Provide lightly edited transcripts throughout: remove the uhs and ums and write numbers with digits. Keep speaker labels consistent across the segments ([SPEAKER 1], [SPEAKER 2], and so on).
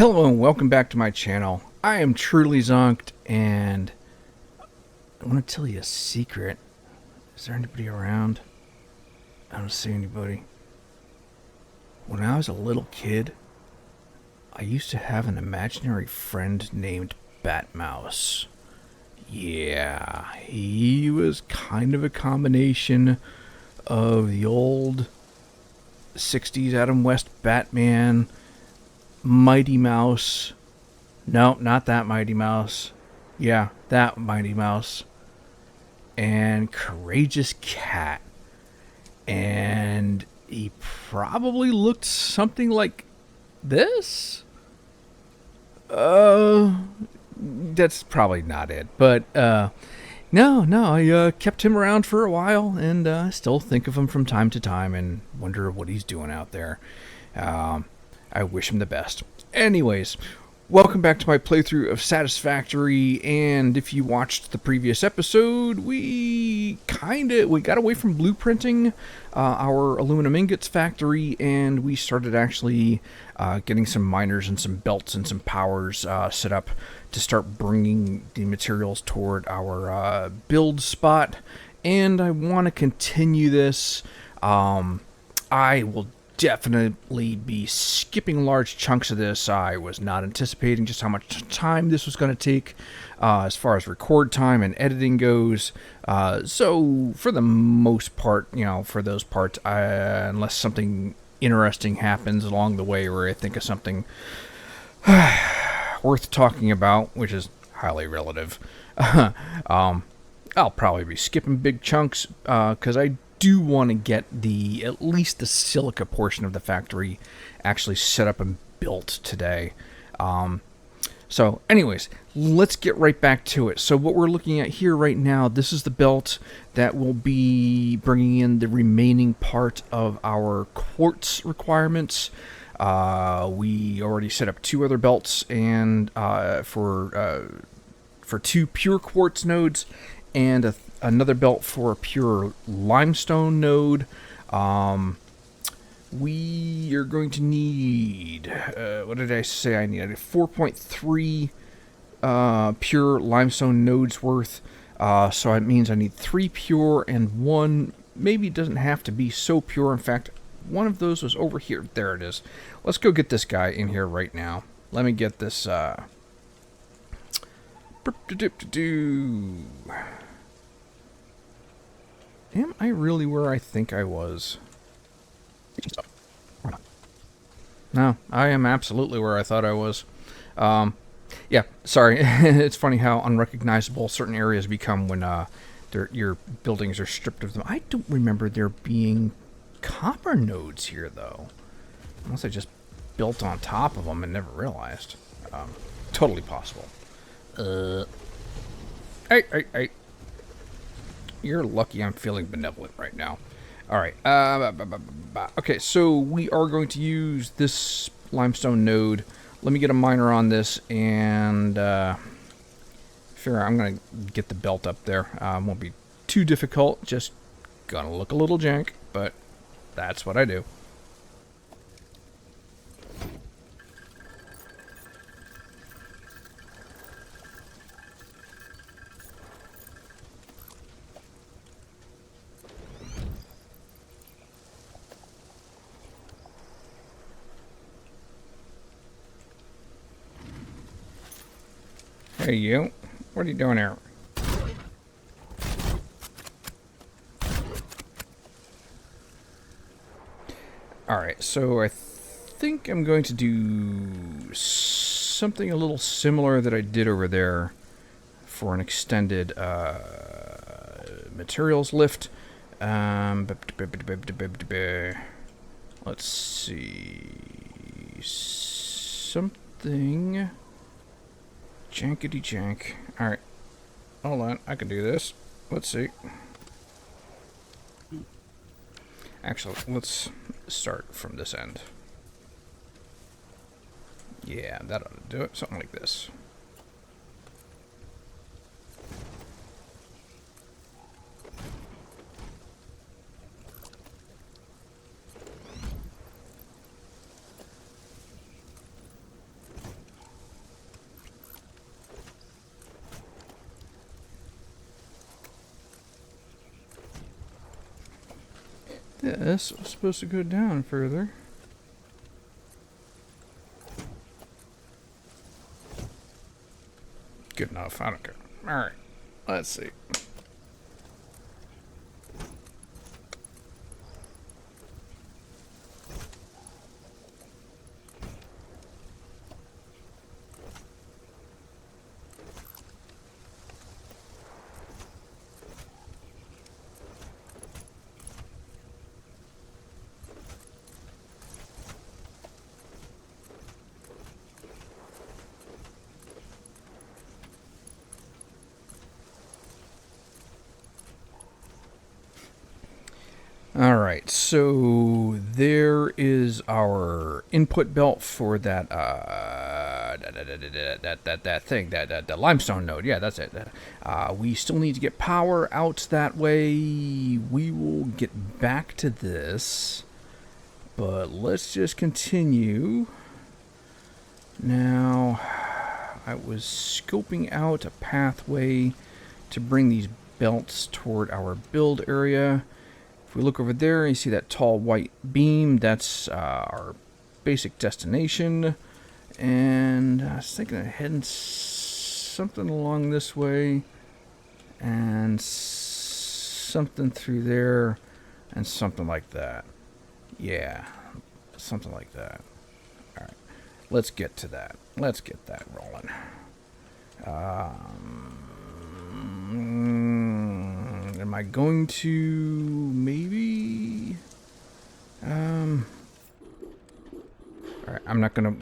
[SPEAKER 1] Hello and welcome back to my channel. I am truly zonked, and I want to tell you a secret. Is there anybody around? I don't see anybody. When I was a little kid, I used to have an imaginary friend named Batmouse. Yeah, he was kind of a combination of the old 60s Adam West Batman, Mighty Mouse. No, not that Mighty Mouse. Yeah, that Mighty Mouse. And Courageous Cat. And he probably looked something like this? That's probably not it. But, no, I kept him around for a while, and I still think of him from time to time and wonder what he's doing out there. I wish him the best. Anyways, welcome back to my playthrough of Satisfactory, and if you watched the previous episode, we got away from blueprinting our aluminum ingots factory, and we started actually getting some miners and some belts and some powers set up to start bringing the materials toward our build spot, and I want to continue this. I will definitely be skipping large chunks of this. I was not anticipating just how much time this was going to take as far as record time and editing goes. So for the most part, for those parts, unless something interesting happens along the way where I think of something worth talking about, which is highly relative, I'll probably be skipping big chunks because I do want to get at least the Silica portion of the factory actually set up and built today. So anyways, let's get right back to it. So what we're looking at here right now, this is the belt that will be bringing in the remaining part of our quartz requirements. We already set up two other belts, and for two pure quartz nodes and another belt for a pure limestone node. We are going to need, what did I say I needed? 4.3 pure limestone nodes worth. So it means I need 3 pure and 1, maybe it doesn't have to be so pure. In fact, one of those was over here. There it is. Let's go get this guy in here right now. Let me get this, Am I really where I think I was? No, I am absolutely where I thought I was. Yeah, sorry. It's funny how unrecognizable certain areas become when your buildings are stripped of them. I don't remember there being copper nodes here, though. Unless I just built on top of them and never realized. Totally possible. Hey. You're lucky I'm feeling benevolent right now. Alright. Okay, so we are going to use this limestone node. Let me get a miner on this and figure out I'm going to get the belt up there. Won't be too difficult. Just gonna look a little jank, but that's what I do. Hey, you. What are you doing here? Alright, so I think I'm going to do something a little similar that I did over there for an extended materials lift. Let's see. Something jankety jank. Alright. Hold on. I can do this. Let's see. Actually, let's start from this end. Yeah, that ought to do it. Something like this. Yeah, this was supposed to go down further. Good enough. I don't care. Alright. Let's see. Alright, so there is our input belt for that that thing, that limestone node. Yeah, that's it. We still need to get power out that way. We will get back to this, but let's just continue. Now, I was scoping out a pathway to bring these belts toward our build area. If we look over there, you see that tall white beam. That's our basic destination. And I was thinking of heading something along this way. And something through there. And something like that. Yeah, something like that. Alright, let's get to that. Let's get that rolling. Am I going to maybe? Alright, I'm not gonna.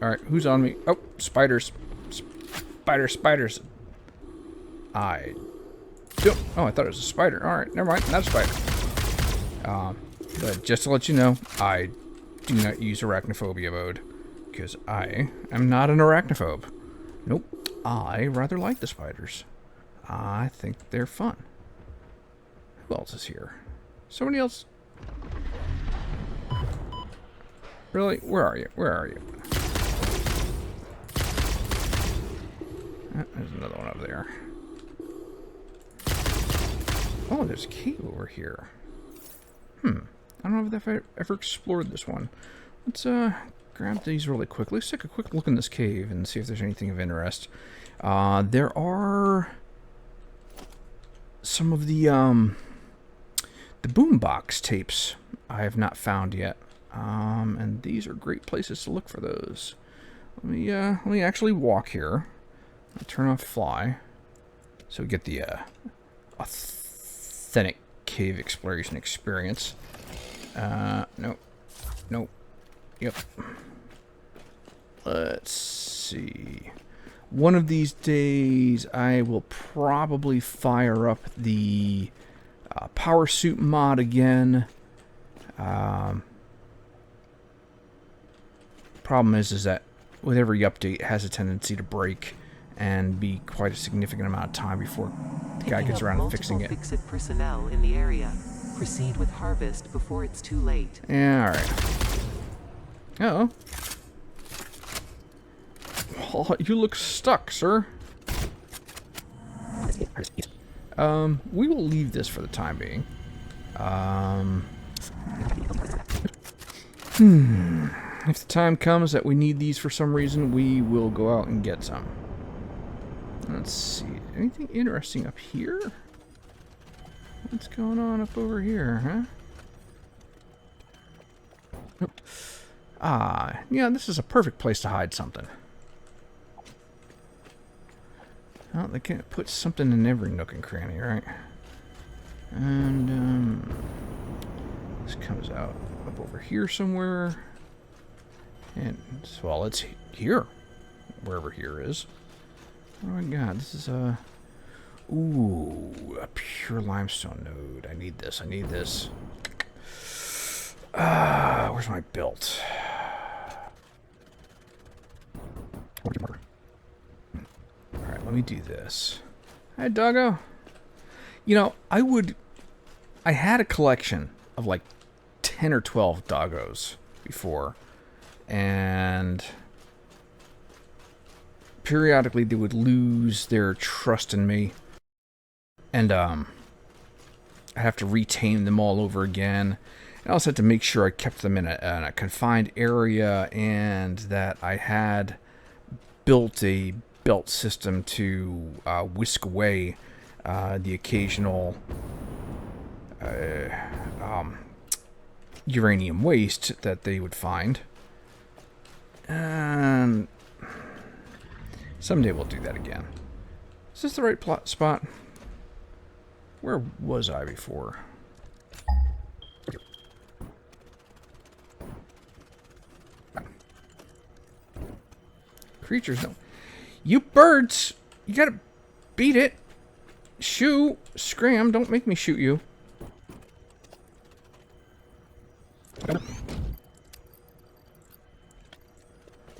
[SPEAKER 1] Alright, who's on me? Oh, spiders. Spiders. I don't. Oh, I thought it was a spider. Alright, never mind. Not a spider. But just to let you know, I do not use arachnophobia mode. Because I am not an arachnophobe. Nope. I rather like the spiders. I think they're fun. Who else is here? Somebody else? Really? Where are you? Where are you? There's another one up there. Oh, there's a cave over here. I don't know if I've ever explored this one. Let's grab these really quickly. Let's take a quick look in this cave and see if there's anything of interest. There are some of the boombox tapes I have not found yet, and these are great places to look for those. Let me actually walk here. I'll turn off fly, so we get the authentic cave exploration experience. Nope. Yep. Let's see. One of these days, I will probably fire up the power suit mod again. Problem is that with every update, it has a tendency to break and be quite a significant amount of time before the guy gets around to fixing it.
[SPEAKER 2] Fix-it personnel in the area. Proceed with harvest before it's too late.
[SPEAKER 1] Yeah, all right. Uh-oh. Oh, you look stuck, sir. We will leave this for the time being. If the time comes that we need these for some reason, we will go out and get some. Let's see. Anything interesting up here? What's going on up over here, huh? Nope. Yeah, this is a perfect place to hide something. Well, they can't put something in every nook and cranny, right? And, this comes out up over here somewhere. And, well, it's here. Wherever here is. Oh my god, this is a... Ooh, a pure limestone node. I need this, where's my belt? Alright, let me do this. Hi, doggo. You know, I had a collection of like 10 or 12 doggos before. And periodically they would lose their trust in me. And I have to retame them all over again. I also had to make sure I kept them in a confined area and that I had built a belt system to whisk away the occasional uranium waste that they would find. And someday we'll do that again. Is this the right plot spot? Where was I before? Creatures, no. You birds! You gotta beat it! Shoo! Scram, don't make me shoot you.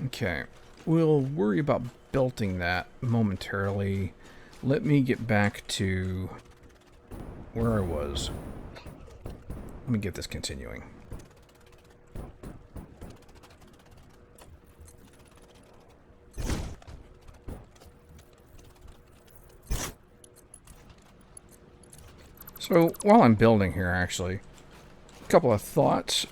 [SPEAKER 1] Okay. We'll worry about belting that momentarily. Let me get back to where I was. Let me get this continuing. So, while I'm building here, actually, a couple of thoughts.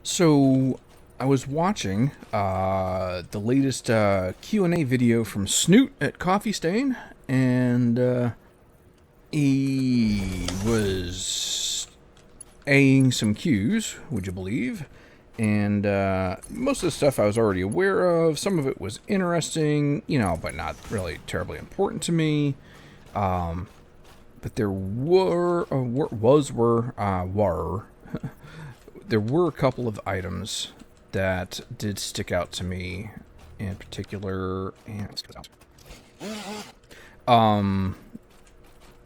[SPEAKER 1] So, I was watching the latest Q&A video from Snoot at Coffee Stain, and he was A-ing some Qs, would you believe? And most of the stuff I was already aware of. Some of it was interesting, you know, but not really terribly important to me. But there were there were a couple of items that did stick out to me in particular. And let's get out.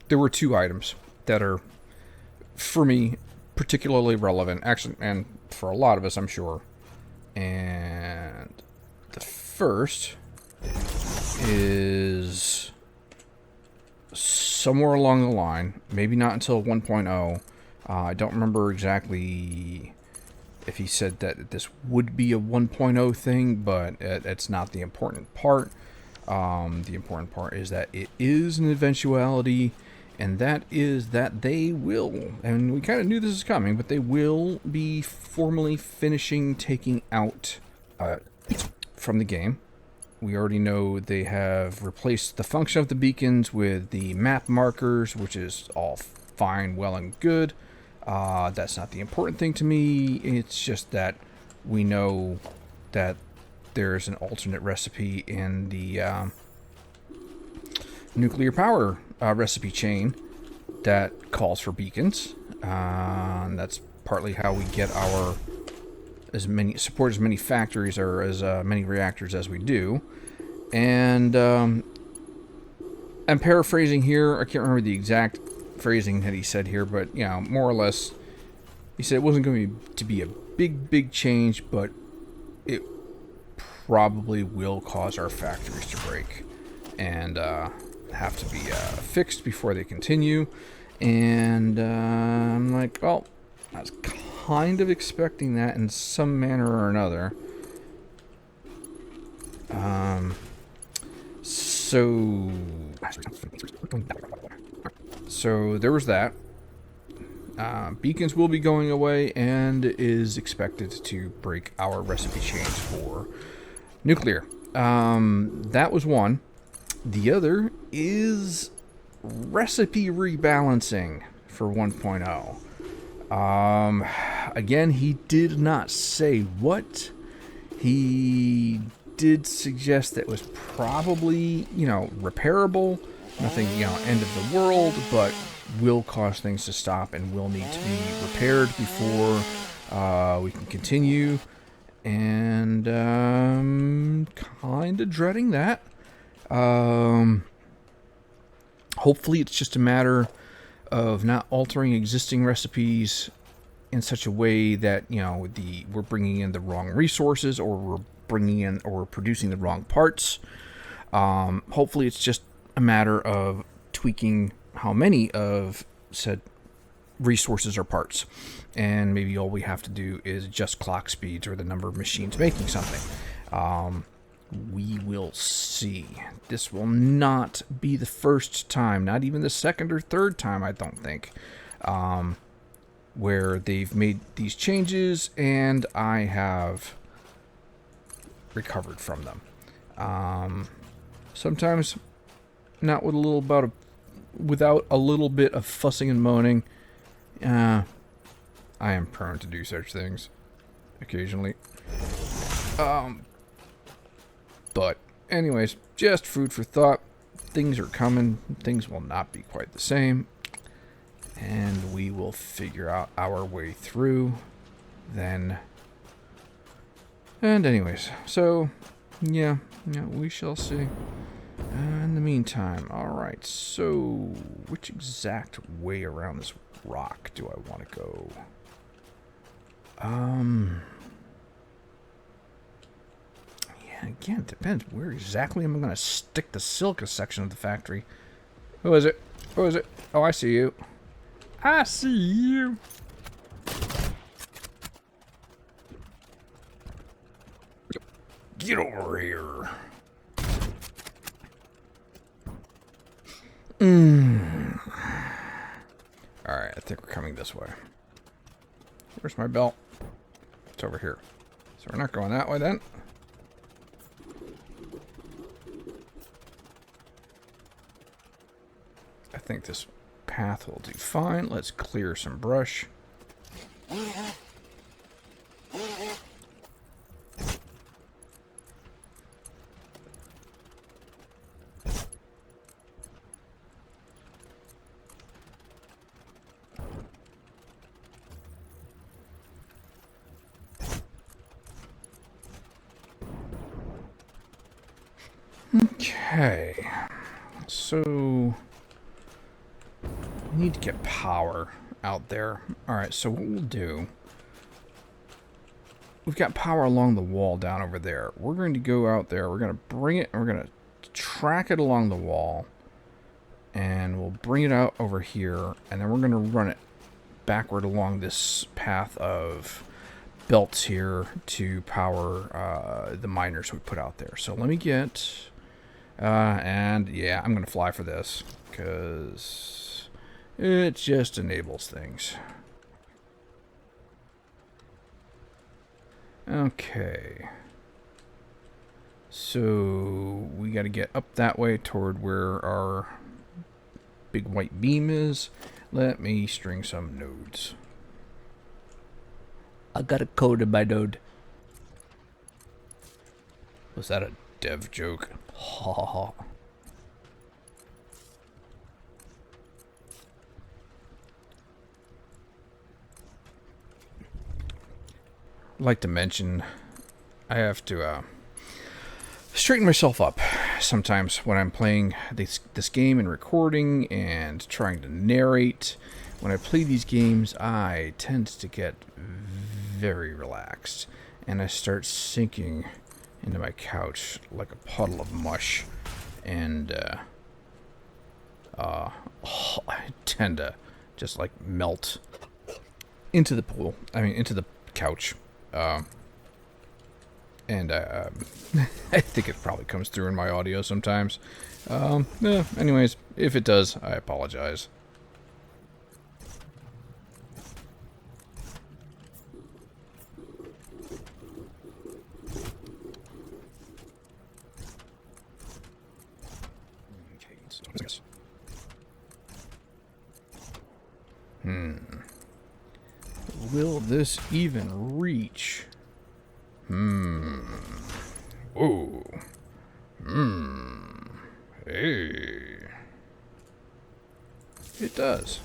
[SPEAKER 1] There were two items that are, for me, particularly relevant, actually, and for a lot of us, I'm sure. And the first is somewhere along the line, maybe not until 1.0. I don't remember exactly if he said that this would be a 1.0 thing, but it's not the important part. The important part is that it is an eventuality, and that is that they will, and we kind of knew this was coming, but they will be formally finishing taking out from the game. We already know they have replaced the function of the beacons with the map markers, which is all fine, well, and good. That's not the important thing to me. It's just that we know that there's an alternate recipe in the nuclear power recipe chain that calls for beacons. And that's partly how we get our support as many factories or as many reactors as we do. And I'm paraphrasing here. I can't remember the exact phrasing that he said here, but you know, more or less, he said it wasn't going to be a big change, but it probably will cause our factories to break and have to be fixed before they continue. And I'm like, well, I was kind of expecting that in some manner or another. So there was that. Beacons will be going away and is expected to break our recipe change for nuclear. That was one. The other is recipe rebalancing for 1.0. Again, he did not say what. He did suggest that it was probably, repairable. Nothing, end of the world, but will cause things to stop and will need to be repaired before we can continue. And kind of dreading that. Hopefully it's just a matter of not altering existing recipes in such a way that, we're bringing in the wrong resources, or we're producing the wrong parts. Hopefully it's just a matter of tweaking how many of said resources or parts, and maybe all we have to do is adjust clock speeds or the number of machines making something. We will see. This will not be the first time, not even the second or third time, I don't think, where they've made these changes and I have recovered from them. Sometimes not with without a little bit of fussing and moaning. I am prone to do such things occasionally. But anyways, just food for thought. Things are coming. Things will not be quite the same. And we will figure out our way through then. And anyways, so yeah, we shall see. In the meantime, alright, so which exact way around this rock do I want to go? Yeah, again, it depends. Where exactly am I going to stick the Silica section of the factory? Who is it? Who is it? Oh, I see you. I see you. Get over here. Alright, I think we're coming this way. Where's my belt? It's over here. So we're not going that way then. I think this path will do fine. Let's clear some brush. Okay, so we need to get power out there. Alright, so what we'll do, we've got power along the wall down over there. We're going to go out there, we're going to bring it, and we're going to track it along the wall, and we'll bring it out over here, and then we're going to run it backward along this path of belts here to power the miners we put out there. So let me get... and yeah, I'm going to fly for this, because it just enables things. Okay. So we got to get up that way toward where our big white beam is. Let me string some nodes. I got a code in my node. Was that a dev joke? Ha ha ha. I'd like to mention I have to straighten myself up sometimes when I'm playing this game and recording and trying to narrate. When I play these games, I tend to get very relaxed and I start sinking into my couch like a puddle of mush, and I tend to just like melt into the pool. I mean, into the couch, and I think it probably comes through in my audio sometimes. Anyways, if it does, I apologize. Will this even reach? Oh. Hey. It does.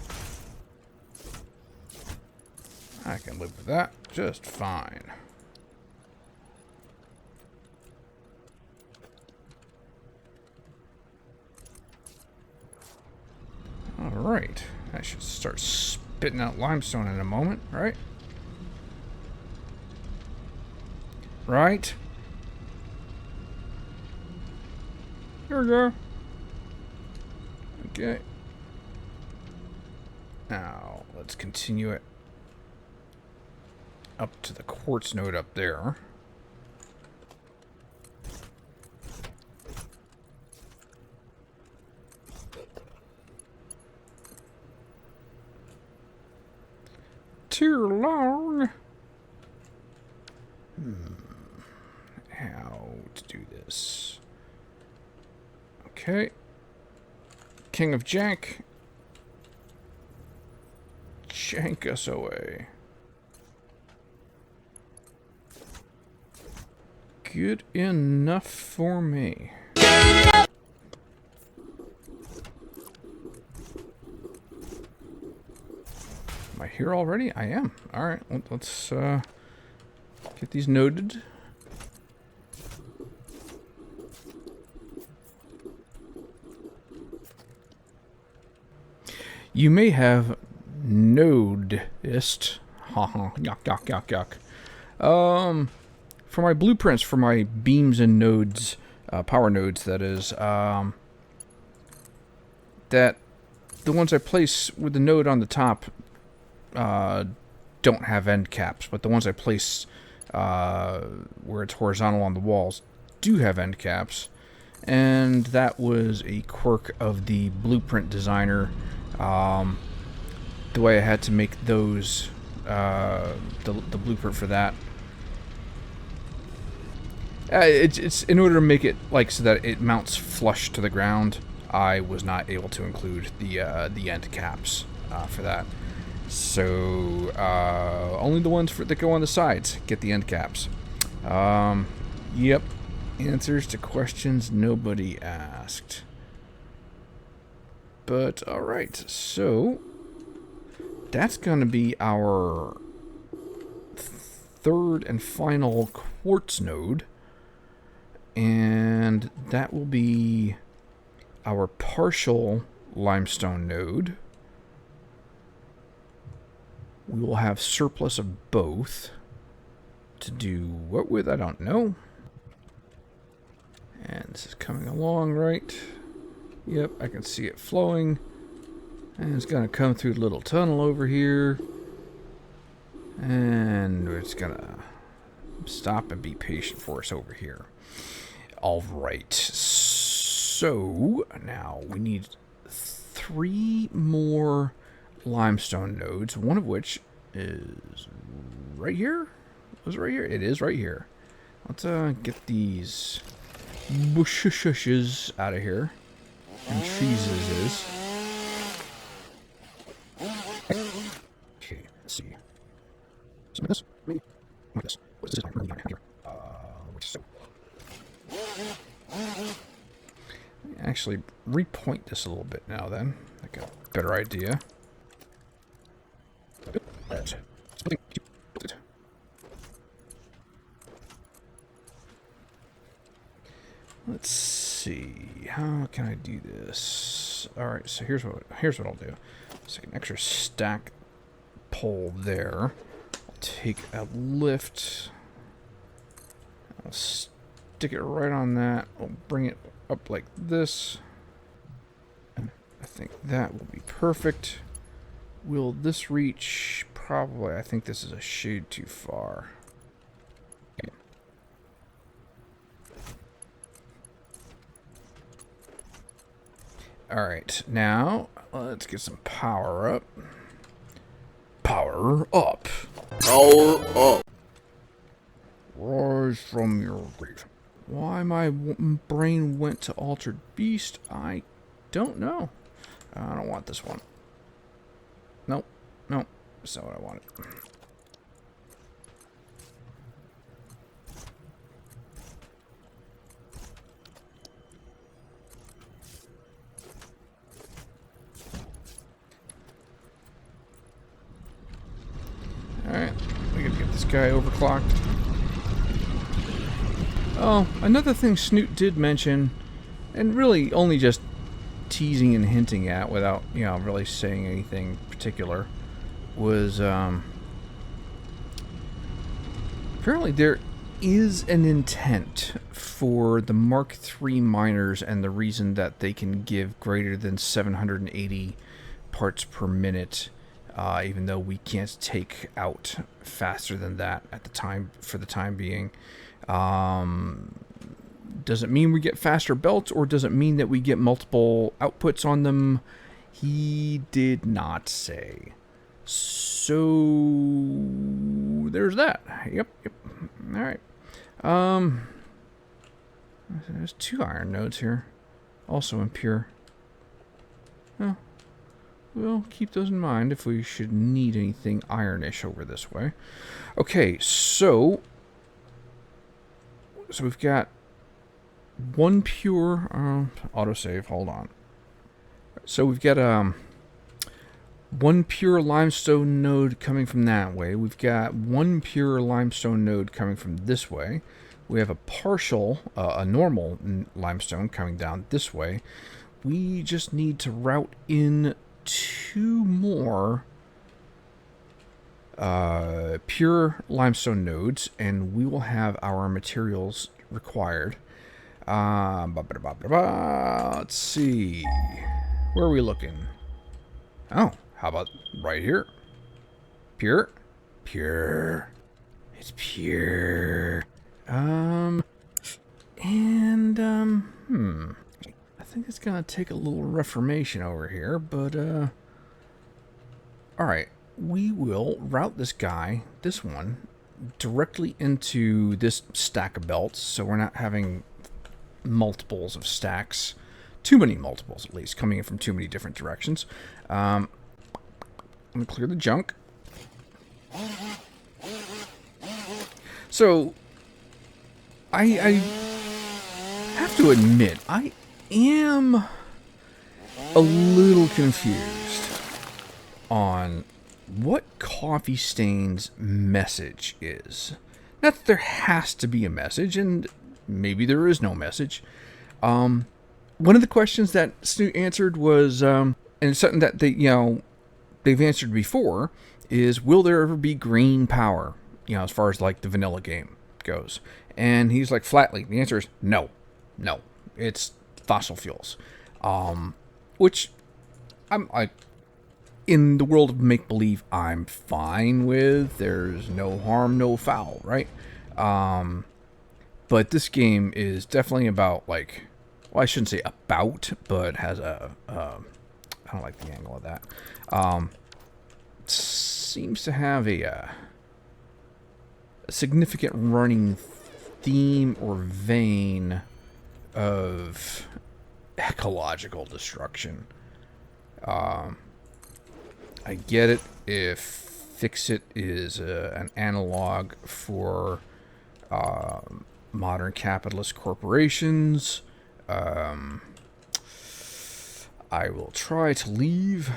[SPEAKER 1] I can live with that just fine. Alright. I should start spitting out limestone in a moment, right? Right? Here we go. Okay. Now, let's continue it up to the quartz node up there. too long. How to do this? Okay. King of Jank. Jank us away. Good enough for me. Am I here already? I am. Alright, let's get these noted. You may have noticed, haha, yuck, yuck, yuck, yuck. For my blueprints, for my beams and nodes, power nodes, that is, that the ones I place with the node on the top don't have end caps, but the ones I place where it's horizontal on the walls do have end caps, and that was a quirk of the blueprint designer. The way I had to make those, the blueprint for that. It's in order to make it like so that it mounts flush to the ground. I was not able to include the end caps for that. So only the ones that go on the sides get the end caps. Yep. Answers to questions nobody asked. But alright, so that's going to be our third and final quartz node. And that will be our partial limestone node. We will have surplus of both. To do what with, I don't know. And this is coming along right. Yep, I can see it flowing. And it's going to come through the little tunnel over here. And it's going to stop and be patient for us over here. Alright, so now we need 3 more limestone nodes, one of which is right here. Was it right here? It is right here. Let's get these bushes out of here. And cheeses is. Okay, let's see. Some of this, maybe. What is this? What is this? Here. So. Actually, repoint this a little bit now. Then I got a better idea. Let's see. How can I do this? All right. So here's what I'll do. So an extra stack pole there. I'll take a lift. I'll stick it right on that. I'll bring it up like this. And I think that will be perfect. Will this reach? Probably. I think this is a shade too far. Okay. Alright, now let's get some power up. Power up. Power up. Rise from your grave. Why my brain went to Altered Beast, I don't know. I don't want this one. Nope. Nope. That's not what I wanted. Alright. We gotta get this guy overclocked. Oh, another thing Snoot did mention, and really only just teasing and hinting at without, you know, really saying anything particular, was apparently there is an intent for the Mark III miners, and the reason that they can give greater than 780 parts per minute, even though we can't take out faster than that at the time, for the time being. Does it mean we get faster belts, or does it mean that we get multiple outputs on them? He did not say. So there's that. Yep. All right. There's 2 iron nodes here, also impure. Oh, we'll keep those in mind if we should need anything ironish over this way. Okay, so we've got 1 pure autosave. Hold on. So we've got 1 pure limestone node coming from that way. We've got 1 pure limestone node coming from this way. We have a partial, a normal limestone coming down this way. We just need to route in 2 more pure limestone nodes, and we will have our materials required. Let's see. Where are we looking? Oh, how about right here? Pure? Pure. It's pure. I think it's gonna take a little reformation over here, but, alright. We will route this guy, this one, directly into this stack of belts, so we're not having multiples of stacks. Too many multiples, at least, coming in from too many different directions. I'm gonna clear the junk. So, I have to admit, I am a little confused on what Coffee Stain's message is. Not that there has to be a message, and maybe there is no message. One of the questions that Snoot answered was, and it's something that they've answered before, is will there ever be green power? As far as like the vanilla game goes. And he's like flatly, the answer is no. It's fossil fuels. Which I in the world of make-believe, I'm fine with. There's no harm, no foul, right? But this game is definitely about, like, well, I shouldn't say about, but has I don't like the angle of that. Seems to have a significant running theme or vein of ecological destruction. I get it if Fix-It is an analog for modern capitalist corporations. I will try to leave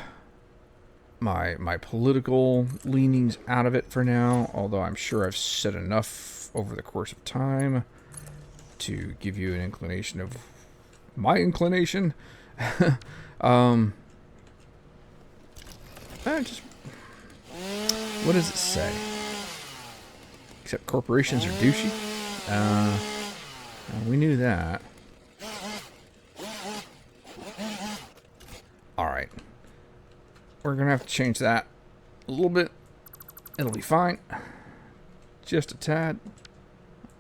[SPEAKER 1] my political leanings out of it for now, although I'm sure I've said enough over the course of time to give you an inclination of my inclination. What does it say? Except corporations are douchey? We knew that. Alright. We're going to have to change that a little bit. It'll be fine. Just a tad.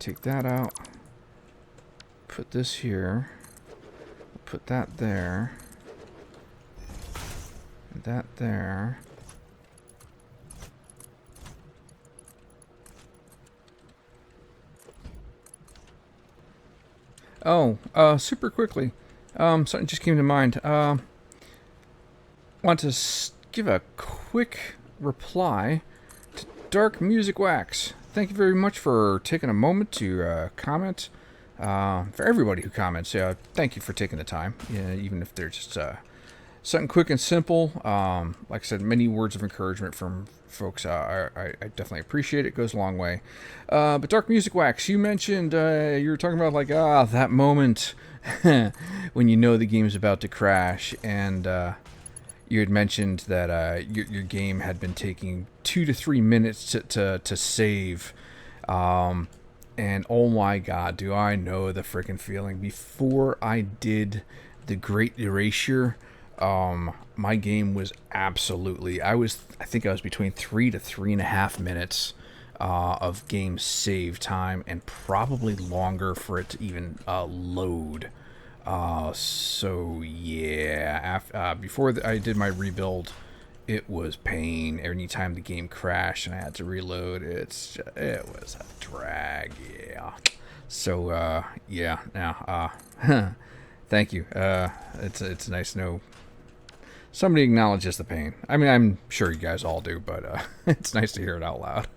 [SPEAKER 1] Take that out. Put this here. Put that there. That there. Oh, super quickly. Something just came to mind. Want to give a quick reply to Dark Music Wax. Thank you very much for taking a moment to comment. For everybody who comments, thank you for taking the time, even if they're just something quick and simple. Like I said, many words of encouragement from folks. I definitely appreciate it. It goes a long way. But Dark Music Wax, you mentioned you were talking about like that moment when you know the game's about to crash, and you had mentioned that your game had been taking 2 to 3 minutes to save. And oh my god, do I know the freaking feeling. Before I did the Great Erasure, my game was absolutely, I think I was between 3 to 3.5 minutes of game save time, and probably longer for it to even load. So yeah, before I did my rebuild it was pain. Anytime the game crashed and I had to reload, it was a drag, yeah. So, yeah, now, thank you. It's nice to know somebody acknowledges the pain. I mean, I'm sure you guys all do, but it's nice to hear it out loud.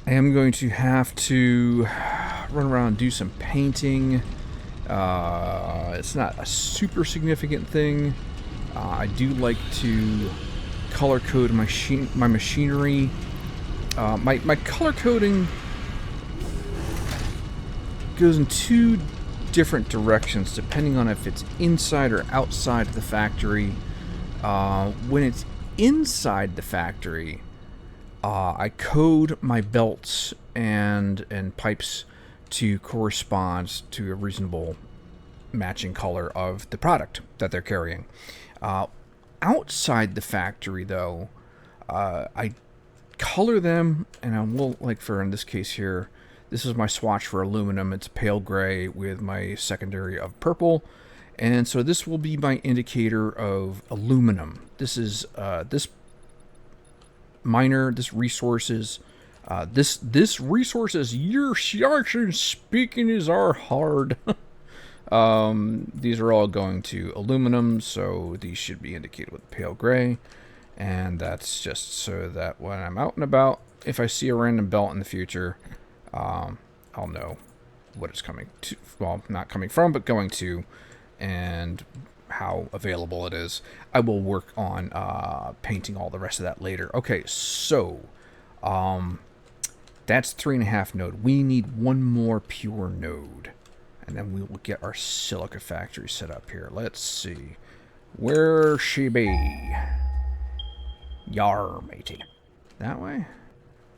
[SPEAKER 1] I am going to have to run around and do some painting. It's not a super significant thing. I do like to color code my machinery. My color coding goes in two different directions depending on if it's inside or outside of the factory. When it's inside the factory, I code my belts and pipes to correspond to a reasonable matching color of the product that they're carrying. Outside the factory, though, I color them, and I will, like for in this case here, this is my swatch for aluminum. It's pale gray with my secondary of purple, and so this will be my indicator of aluminum. This is this miner, this resources, this resources. Your Sharkshin speaking is our hard. These are all going to aluminum, so these should be indicated with pale gray, and that's just so that when I'm out and about, if I see a random belt in the future, I'll know what it's coming to. Well, not coming from, but going to, and how available it is. I will work on painting all the rest of that later. Okay, so that's 3.5 node. We need one more pure node, and then we will get our silica factory set up here. Let's see. Where she be? Yar, matey. That way?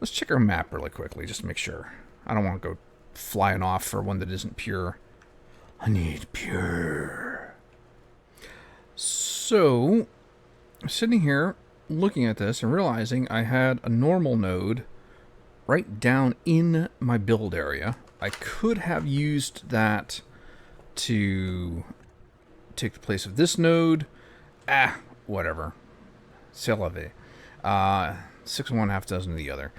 [SPEAKER 1] Let's check our map really quickly, just to make sure. I don't want to go flying off for one that isn't pure. I need pure. So, sitting here, looking at this and realizing I had a normal node right down in my build area. I could have used that to take the place of this node. Whatever. C'est la vie. 6 of one, half dozen of the other.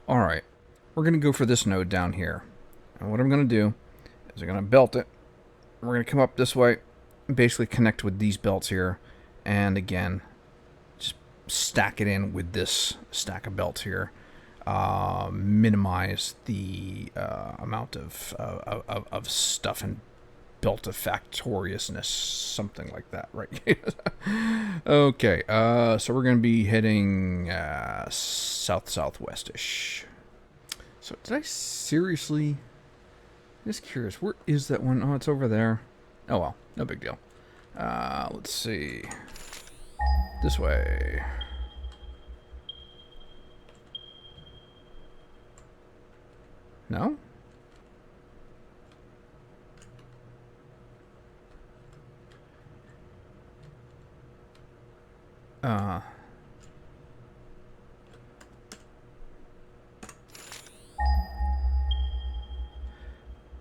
[SPEAKER 1] Alright. We're going to go for this node down here. And what I'm going to do is I'm going to belt it. We're going to come up this way and basically connect with these belts here. And again, just stack it in with this stack of belts here. Minimize the amount of stuff and belt of factoriousness, something like that, right? Okay, so we're going to be heading southwestish. So did I seriously? I'm just curious, where is that one? Oh, it's over there. Oh well, no big deal. Let's see. This way. No?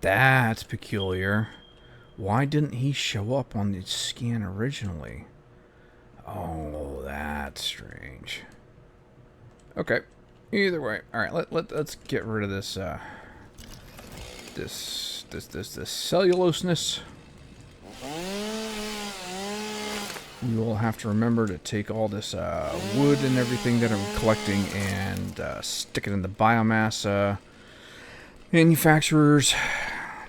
[SPEAKER 1] That's peculiar. Why didn't he show up on the scan originally? Oh, that's strange. Okay. Either way. Alright, let's get rid of this this celluloseness. We will have to remember to take all this wood and everything that I'm collecting and stick it in the biomass manufacturers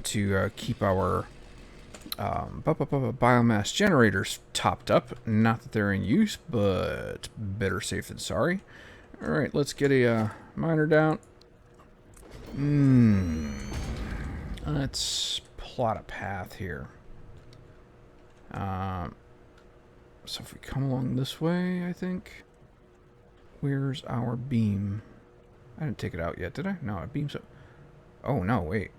[SPEAKER 1] to keep our biomass generators topped up. Not that they're in use, but better safe than sorry. Alright, let's get a miner down. Let's plot a path here. So if we come along this way, I think. Where's our beam? I didn't take it out yet, did I? No, a beam's up. Oh, no, wait.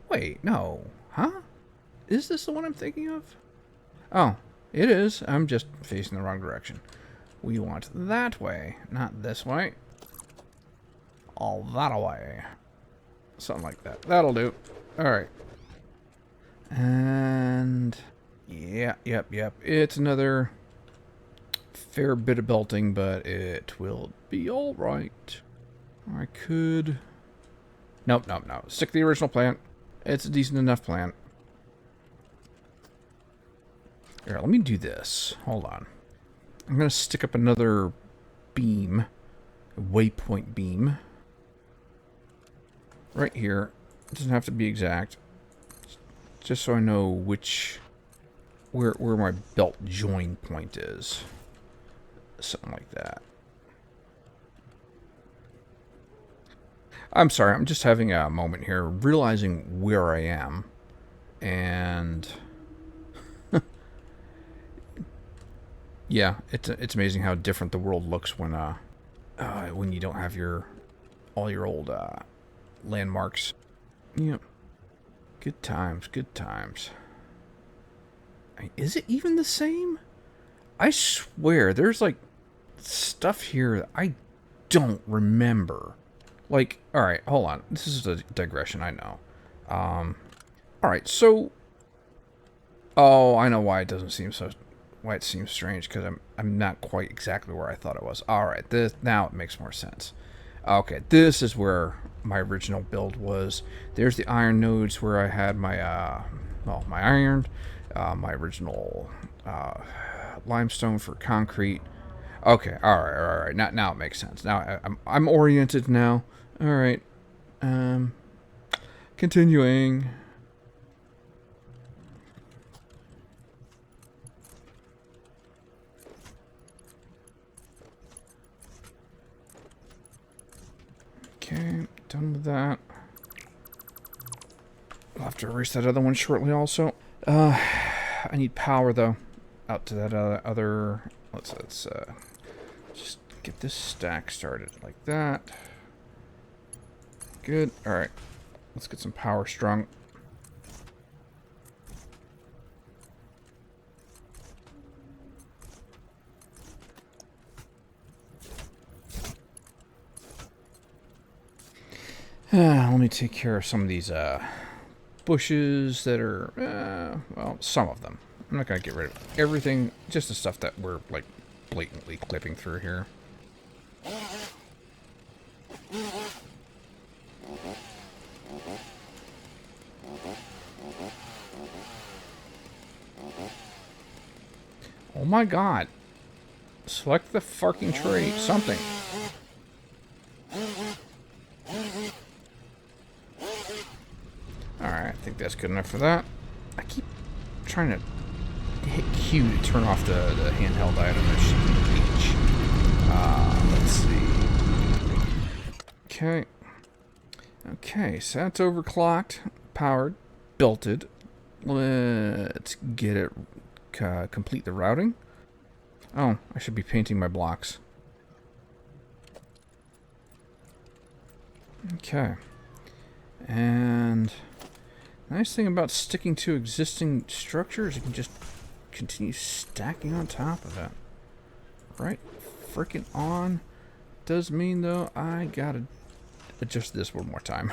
[SPEAKER 1] Wait, no. Huh? Is this the one I'm thinking of? Oh, it is. I'm just facing the wrong direction. We want that way, not this way. All that away. Something like that. That'll do. Alright. And... yeah, yep. It's another fair bit of belting, but it will be alright. I could... Nope. Stick to the original plant. It's a decent enough plant. Here, let me do this. Hold on. I'm going to stick up another beam. A waypoint beam. Right here. It doesn't have to be exact. Just so I know where my belt join point is. Something like that. I'm sorry, I'm just having a moment here, realizing where I am. And... yeah, it's amazing how different the world looks when you don't have all your old landmarks. Yep. Good times. Is it even the same? I swear, there's like stuff here that I don't remember. Like, alright, hold on. This is a digression, I know. Alright, so... oh, I know why it doesn't seem so... why it seems strange, because I'm not quite exactly where I thought it was. Alright, now it makes more sense. Okay, this is where my original build was. There's the iron nodes where I had my, my iron, my original limestone for concrete. Okay, alright. Now it makes sense. Now I'm oriented now. Alright. Continuing. Okay, done with that. I'll have to erase that other one shortly also. I need power though. Out to that other... Let's just get this stack started like that. Good. Alright. Let's get some power strung. Let me take care of some of these bushes that are, well, some of them. I'm not going to get rid of everything, just the stuff that we're, like, blatantly clipping through here. Oh my god. Select the fucking tree. Something. Alright, I think that's good enough for that. I keep trying to hit Q to turn off the handheld item H. Let's see. Okay. Okay, so that's overclocked, powered, belted. Let's get it, complete the routing. Oh, I should be painting my blocks. Okay. And nice thing about sticking to existing structures, you can just continue stacking on top of it. Right freaking on. Does mean though I gotta adjust this one more time.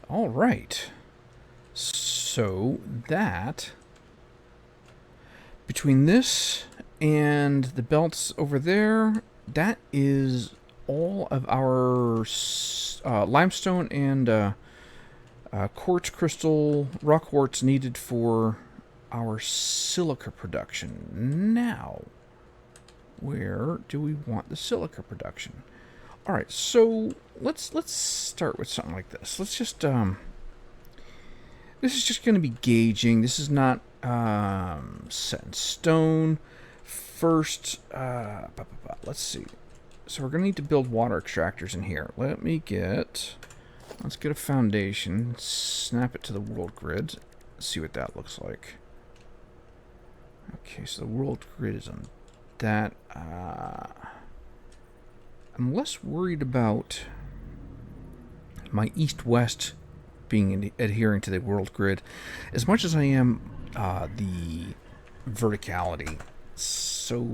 [SPEAKER 1] All right. So that between this and the belts over there, that is all of our limestone and quartz crystal rock quartz needed for our silica production. Now, where do we want the silica production? All right, so let's start with something like this. Let's just this is just going to be gauging. This is not set in stone. First, let's see. So we're going to need to build water extractors in here. Let's get a foundation, snap it to the world grid, see what that looks like. Okay, so the world grid is on that. I'm less worried about my east-west being adhering to the world grid as much as I am the verticality So,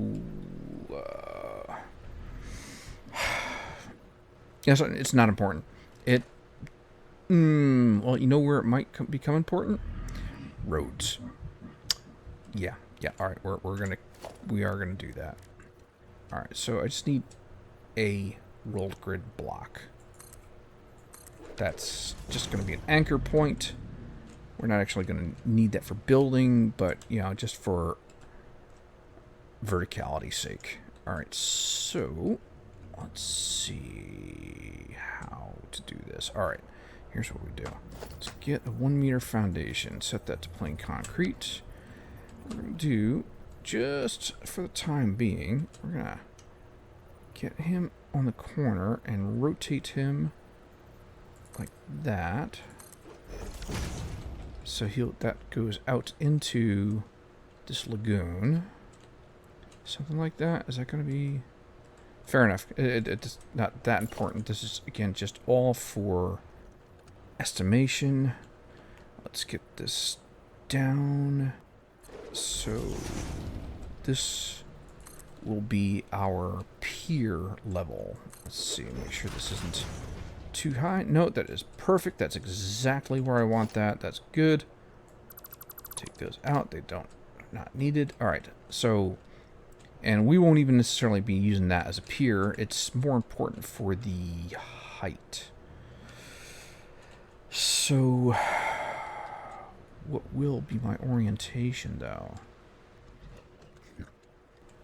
[SPEAKER 1] yes, it's not important. It, well, you know where it might become important? Roads. Yeah. All right, we are gonna do that. All right, so I just need a rolled grid block. That's just gonna be an anchor point. We're not actually gonna need that for building, but you know, just for verticality's sake. All right, so let's see how to do this. All right, here's what we do. Let's get a 1 meter foundation. Set that to plain concrete. We're gonna do, just for the time being, we're gonna get him on the corner and rotate him like that. So that goes out into this lagoon. Something like that. Is that going to be fair enough? It's not that important. This is, again, just all for estimation. Let's get this down. So this will be our pier level. Let's see, make sure this isn't too high. No, that is perfect. That's exactly where I want that. That's good. Take those out. They don't, not needed. All right, so, and we won't even necessarily be using that as a pier. It's more important for the height. So, what will be my orientation, though?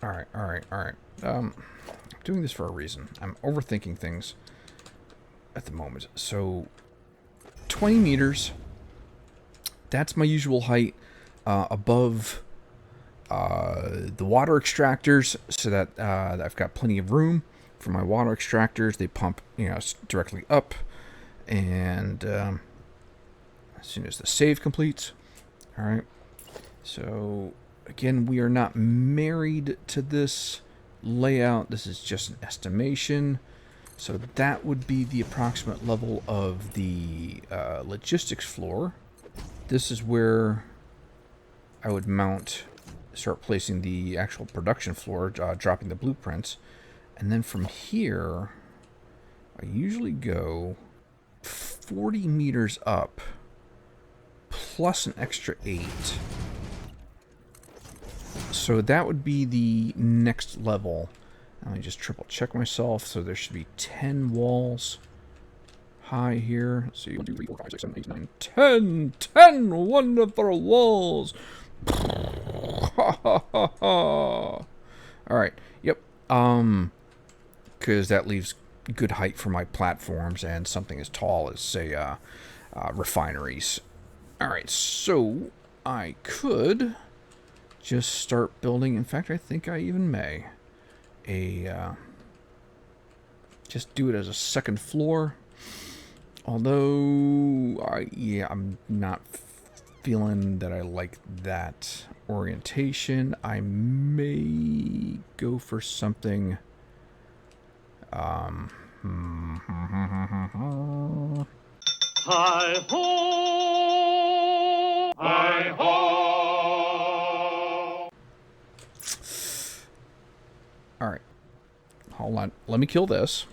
[SPEAKER 1] All right. I'm doing this for a reason. I'm overthinking things at the moment. So, 20 meters. That's my usual height above the water extractors, so that I've got plenty of room for my water extractors. They pump, you know, directly up, and as soon as the save completes. All right. So again, we are not married to this layout. This is just an estimation. So that would be the approximate level of the logistics floor. This is where I would start placing the actual production floor, dropping the blueprints. And then from here, I usually go 40 meters up, plus an extra 8. So that would be the next level. Let me just triple check myself. So there should be 10 walls high here. Let's see, 1, 2, 3, 4, 5, 6, 7, 8, 9, 10. 10 wonderful walls. All right. Yep. Because that leaves good height for my platforms and something as tall as, say, refineries. All right. So I could just start building. In fact, I think I even may. Just do it as a second floor. Although, I'm not feeling that I like that orientation. I may go for something.
[SPEAKER 3] Hi ho! Hi ho!
[SPEAKER 1] All right, hold on. Let me kill this.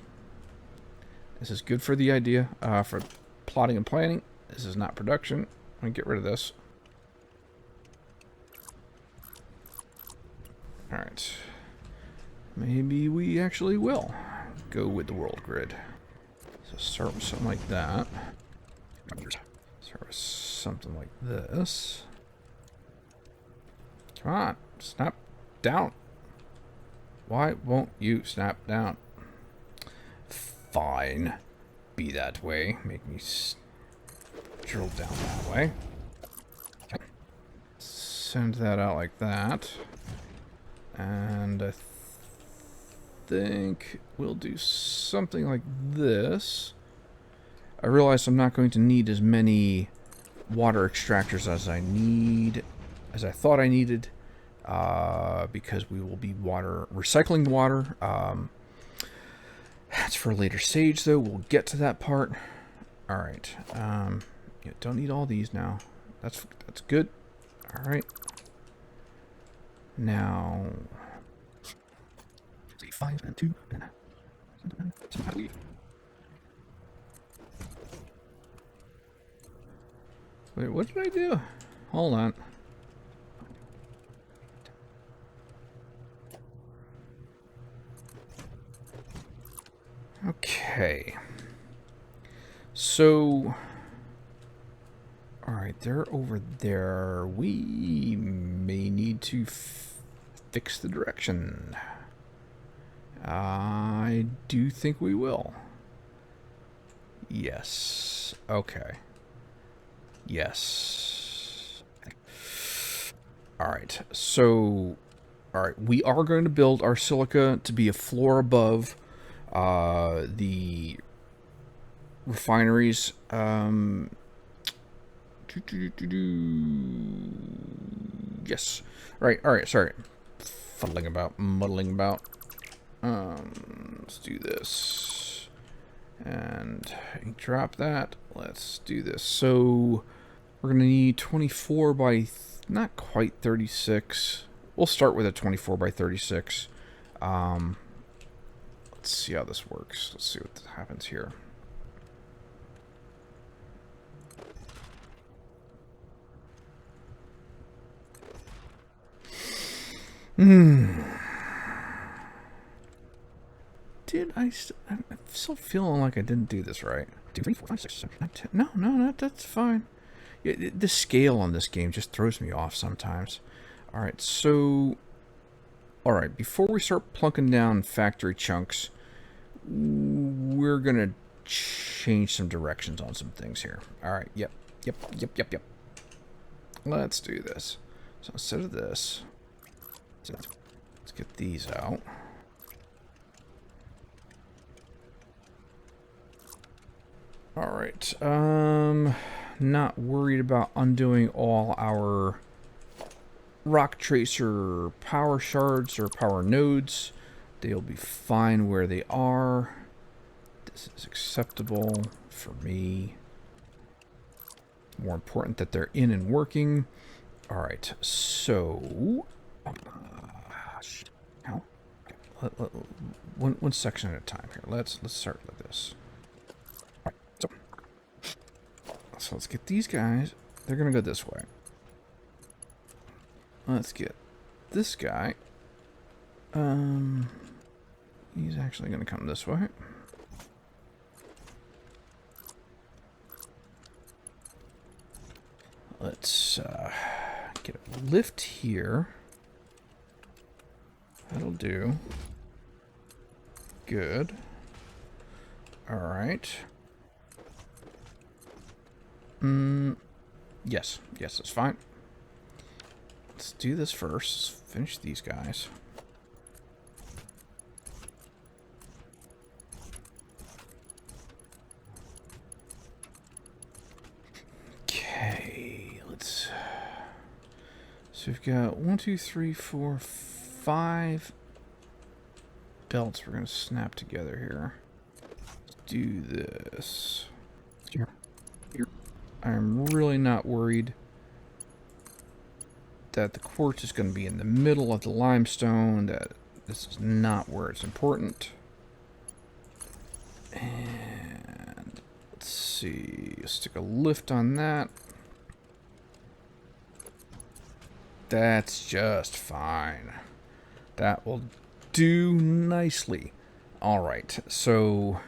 [SPEAKER 1] This is good for the idea, for plotting and planning. This is not production. Let me get rid of this. All right. Maybe we actually will go with the world grid. So start with something like that. Start with something like this. Come on, snap down. Why won't you snap down? Fine. Be that way. Make me drill down that way. Send that out like that. And I think we'll do something like this. I realize I'm not going to need as many water extractors as I thought I needed, because we will be recycling water. That's for a later stage, though. We'll get to that part. All right. Don't need all these now. That's good. All right. Now, 5 and 2. Wait, what did I do? Hold on. Okay. So, alright, they're over there. We may need to fix the direction. I do think we will. Yes. Okay. Yes. Alright, so... Alright, we are going to build our silica to be a floor above the refineries. Yes. Alright, sorry. Muddling about. Let's do this. And drop that. Let's do this. So, we're going to need 24 by... not quite 36. We'll start with a 24 by 36. Let's see how this works. Let's see what happens here. I'm still feeling like I didn't do this right. 2, 3, 4, 5, 6, 7, 8, 10. No, that's fine. Yeah, the scale on this game just throws me off sometimes. Alright, so... Alright, before we start plunking down factory chunks, we're gonna change some directions on some things here. Alright, yep. Let's do this. So instead of this, let's get these out. Alright, not worried about undoing all our rock tracer power shards or power nodes. They'll be fine where they are. This is acceptable for me. More important that they're in and working. Alright, so... one section at a time here. Let's start with this. So let's get these guys. They're going to go this way. Let's get this guy. He's actually going to come this way. Let's get a lift here. That'll do. Good. All right. Yes, that's fine. Let's do this first. Let's finish these guys. Okay, let's... So we've got 1, 2, 3, 4, 5 belts we're going to snap together here. Let's do this. Here. I'm really not worried that the quartz is going to be in the middle of the limestone, that this is not where it's important. And let's see, stick a lift on that. That's just fine. That will do nicely. Alright, so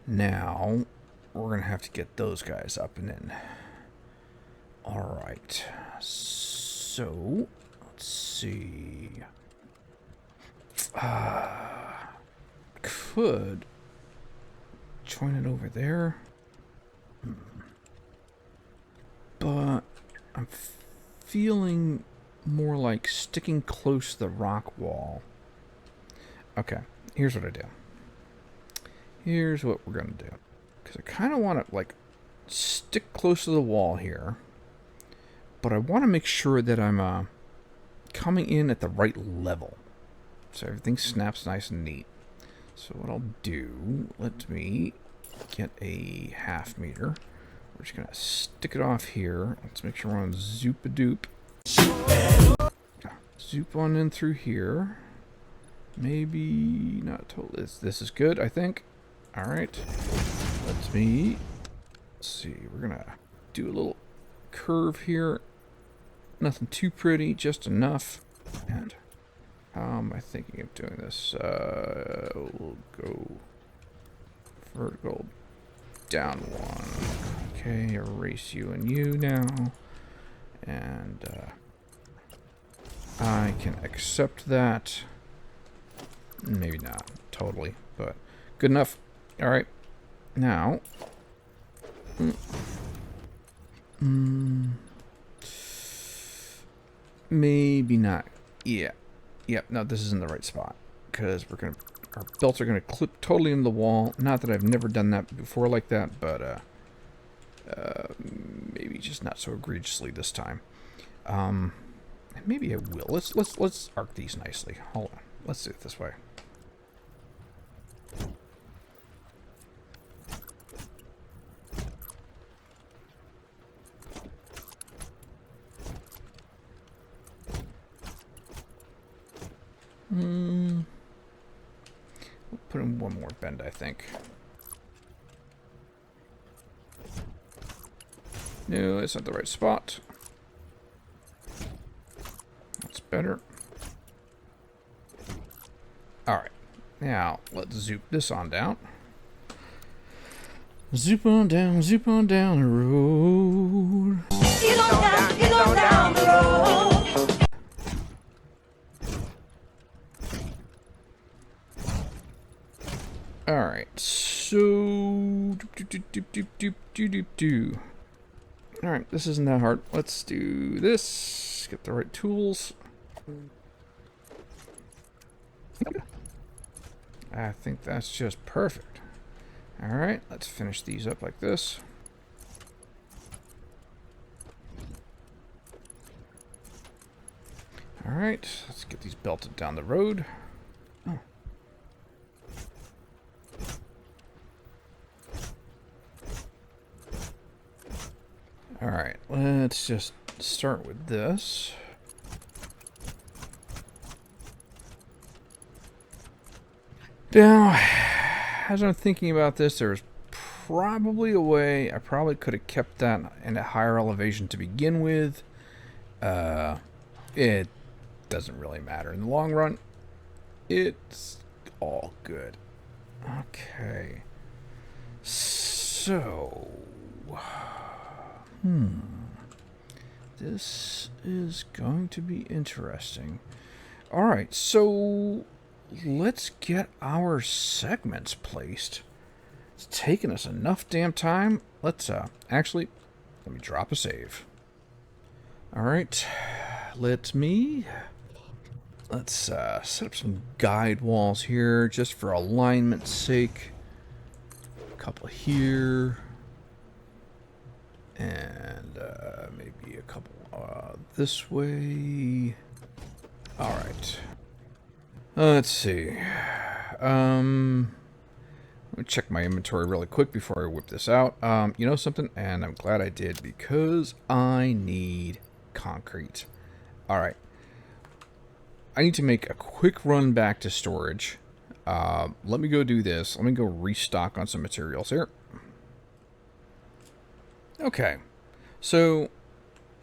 [SPEAKER 1] now we're going to have to get those guys up and in. Alright, so let's see. Could join it over there. But I'm feeling more like sticking close to the rock wall. Okay, here's what I do. Here's what we're going to do. Because I kind of want to, like, stick close to the wall here. But I want to make sure that I'm coming in at the right level. So everything snaps nice and neat. So what I'll do, let me get a 1/2 meter. We're just going to stick it off here. Let's make sure we're on Zoopadoop. zoop on in through here. Maybe not totally. This is good, I think. All right. Let's see. We're going to do a little curve here. Nothing too pretty, just enough. And how am I thinking of doing this? We'll go vertical down one. Okay, erase you and you now. And I can accept that. Maybe not totally, but good enough. All right. Now, maybe not. Yeah. Yep. No, this isn't the right spot because our belts are gonna clip totally into the wall. Not that I've never done that before like that, but maybe just not so egregiously this time. Maybe I will. Let's arc these nicely. Hold on. Let's do it this way. We'll put in one more bend, I think. No, that's not the right spot. That's better. Alright. Now, let's zoop this on down. Zoop on down the road.
[SPEAKER 3] Get on down the road.
[SPEAKER 1] Alright, so... Alright, this isn't that hard. Let's do this. Get the right tools. I think that's just perfect. Alright, let's finish these up like this. Alright, let's get these belted down the road. Oh. Alright, let's just start with this. Now, as I'm thinking about this, there's probably a way I probably could have kept that in a higher elevation to begin with. It doesn't really matter in the long run. It's all good. Okay. So... This is going to be interesting. Alright, so let's get our segments placed. It's taken us enough damn time. Let's, actually, let me drop a save. Alright, let's set up some guide walls here just for alignment's sake. A couple here. And maybe a couple this way. Alright. Let's see. Let me check my inventory really quick before I whip this out. You know something? And I'm glad I did because I need concrete. Alright. I need to make a quick run back to storage. Let me go do this. Let me go restock on some materials here. Okay, so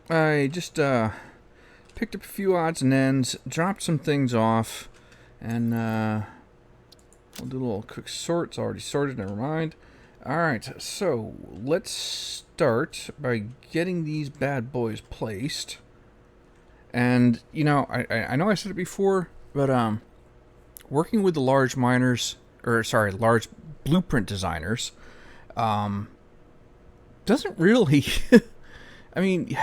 [SPEAKER 1] I just picked up a few odds and ends, dropped some things off, and we'll do a little quick sort. It's already sorted, never mind. Alright, so let's start by getting these bad boys placed. And, you know, I know I said it before, but working with the large miners, or sorry, large blueprint designers, doesn't really I mean,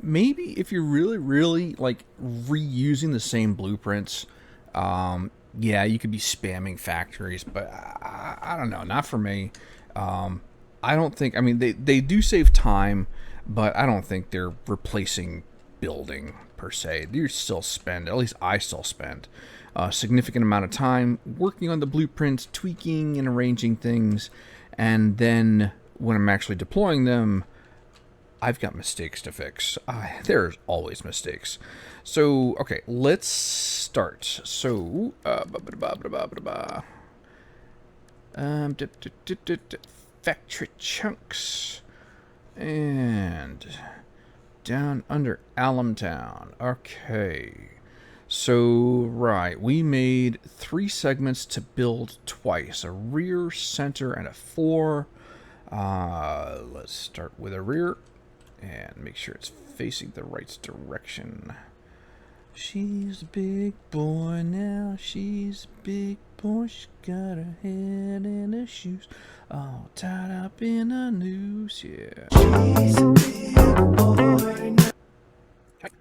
[SPEAKER 1] maybe if you're really like reusing the same blueprints, yeah, you could be spamming factories, but I don't know, not for me. I don't think, I mean, they do save time, but I don't think they're replacing building per se. You still spend, at least I still spend a significant amount of time working on the blueprints, tweaking and arranging things, and then when I'm actually deploying them, I've got mistakes to fix. There's always mistakes. So, okay, let's start. So, factory chunks. And down under AlumTown. Okay. So, right, we made 3 segments to build twice. A rear, center, and a fore. Let's start with a rear. And make sure it's facing the right direction. She's a big boy now. She's a big boy. She got her head in her shoes, all tied up in a noose. Yeah. She's a big boy now. Okay.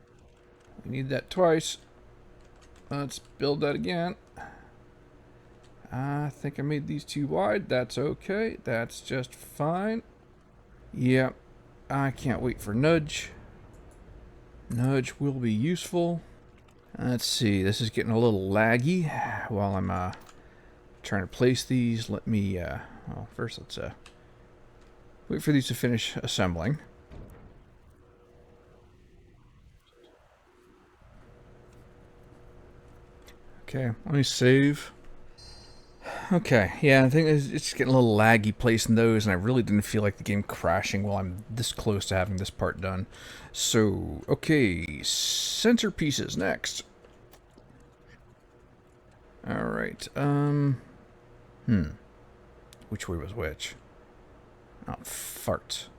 [SPEAKER 1] We need that twice. Let's build that again. I think I made these too wide. That's okay. That's just fine. Yep. I can't wait for nudge. Nudge will be useful. Let's see. This is getting a little laggy while I'm trying to place these. Let me, well, first let's wait for these to finish assembling. Okay, let me save. Okay, yeah, I think it's getting a little laggy placing those, and I really didn't feel like the game crashing while I'm this close to having this part done. So, okay, centerpieces next. Alright, which way was which? Oh, fart.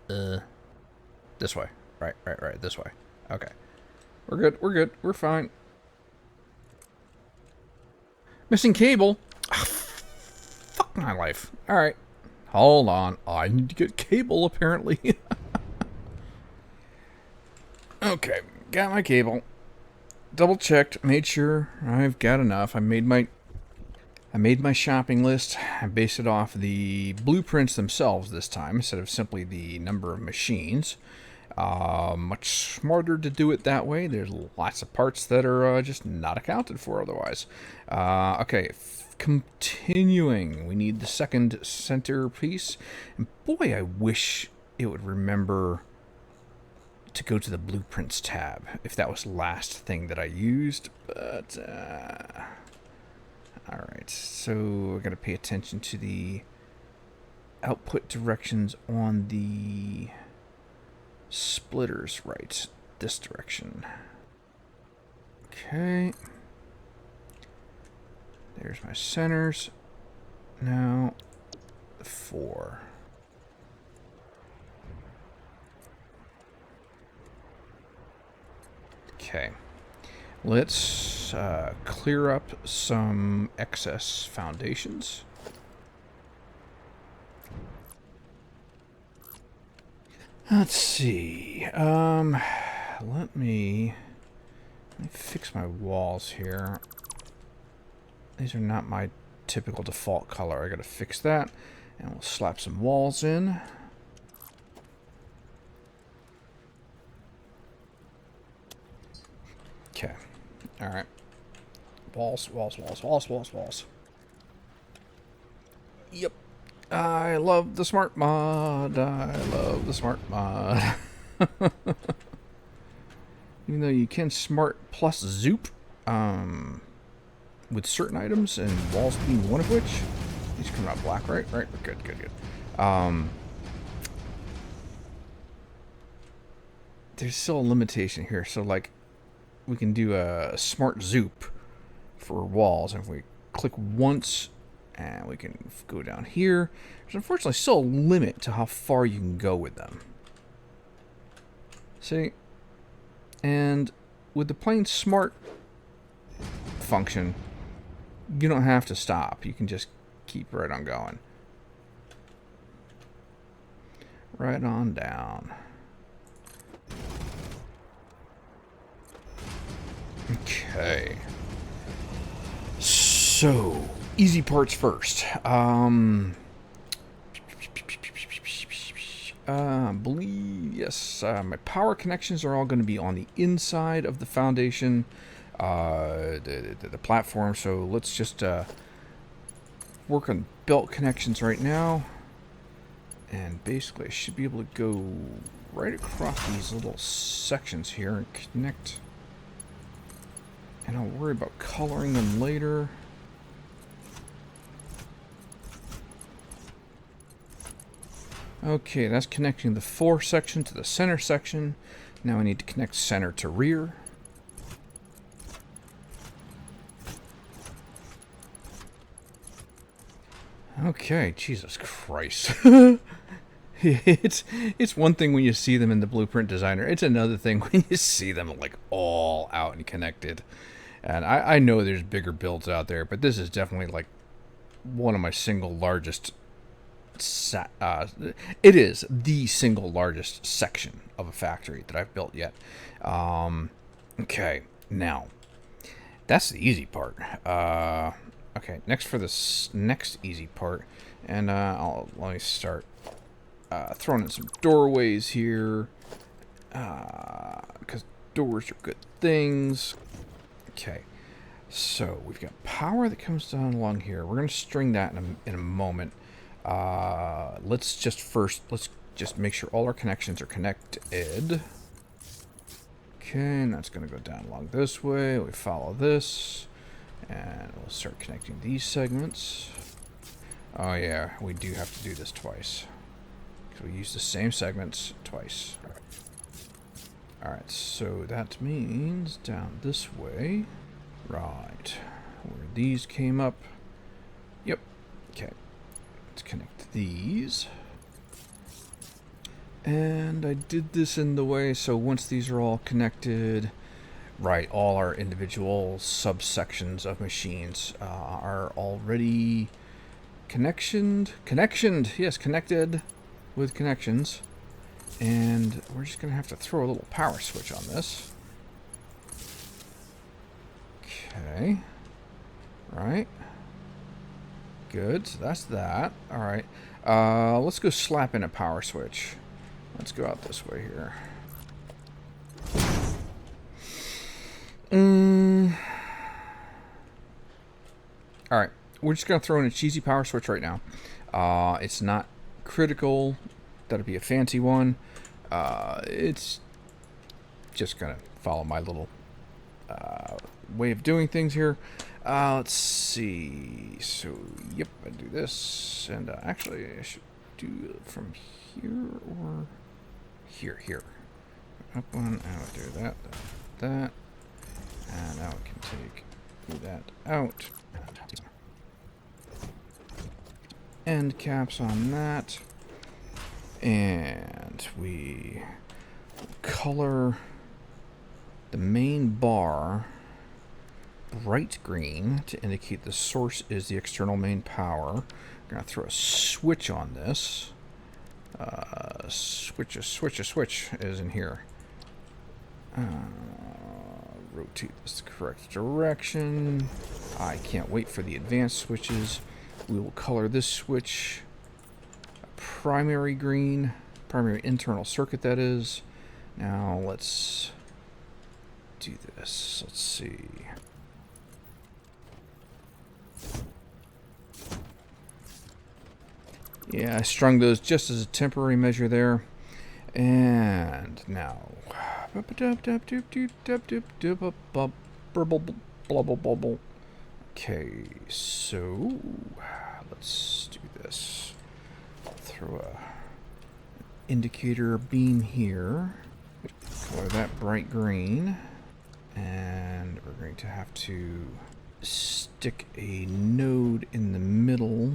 [SPEAKER 1] This way. Right, this way. Okay. We're good, we're fine. Missing cable? Oh, fuck my life. Alright. Hold on. I need to get cable, apparently. Okay. Got my cable. Double checked. Made sure I've got enough. I made my shopping list. I based it off the blueprints themselves this time, instead of simply the number of machines. Much smarter to do it that way. There's lots of parts that are just not accounted for otherwise. Okay, continuing. We need the second centerpiece. And boy, I wish it would remember to go to the blueprints tab if that was the last thing that I used. But, alright, so we're going to pay attention to the output directions on the splitters, right, this direction. Okay, there's my centers. Now the 4. Okay, let's clear up some excess foundations. Let's see. Let me fix my walls here. These are not my typical default color. I gotta fix that. And we'll slap some walls in. Okay. Alright. Walls. Yep. I love the smart mod. Even though you can smart plus zoop with certain items, and walls being one of which. These are coming out black, right? Right, good. There's still a limitation here. So, like, we can do a smart zoop for walls, and if we click once, and we can go down here. There's unfortunately still a limit to how far you can go with them. See? And with the plain smart function, you don't have to stop. You can just keep right on going. Right on down. Okay. So, easy parts first. Believe, yes, my power connections are all going to be on the inside of the foundation, the platform. So let's just work on belt connections right now. And basically I should be able to go right across these little sections here and connect. And I'll worry about coloring them later. Okay, that's connecting the fore section to the center section. Now I need to connect center to rear. Okay, Jesus Christ. It's one thing when you see them in the Blueprint Designer. It's another thing when you see them like all out and connected. And I know there's bigger builds out there, but this is definitely like one of my single largest. It is the single largest section of a factory that I've built yet. Okay, now that's the easy part. Okay, next for this next easy part, and let me start throwing in some doorways here, because doors are good things. Okay, so we've got power that comes down along here. We're going to string that in a moment. Let's just make sure all our connections are connected. Okay, and that's going to go down along this way. We follow this, and we'll start connecting these segments. Oh yeah, we do have to do this twice, because we use the same segments twice. Alright, so that means down this way. Right, where these came up. Yep, okay. Let's connect these. And I did this in the way so once these are all connected, right, all our individual subsections of machines are already connected with connections. And we're just going to have to throw a little power switch on this. Okay. Right. Good, so that's that. Alright. Let's go slap in a power switch. Let's go out this way here. Alright. We're just going to throw in a cheesy power switch right now. It's not critical that it be a fancy one. It's just going to follow my little way of doing things here. Let's see. So, yep, I do this. And actually, I should do it from here or here. Up one, out, do that. And now we can take that out. End caps on that. And we color the main bar bright green to indicate the source is the external main power. I'm going to throw a switch on this. Switch is in here. Rotate this the correct direction. I can't wait for the advanced switches. We will color this switch primary green, primary internal circuit that is. Now let's do this. Let's see. Yeah, I strung those just as a temporary measure there. And now. Okay, so let's do this. Throw a indicator beam here. Color that bright green. And we're going to have to stick a node in the middle.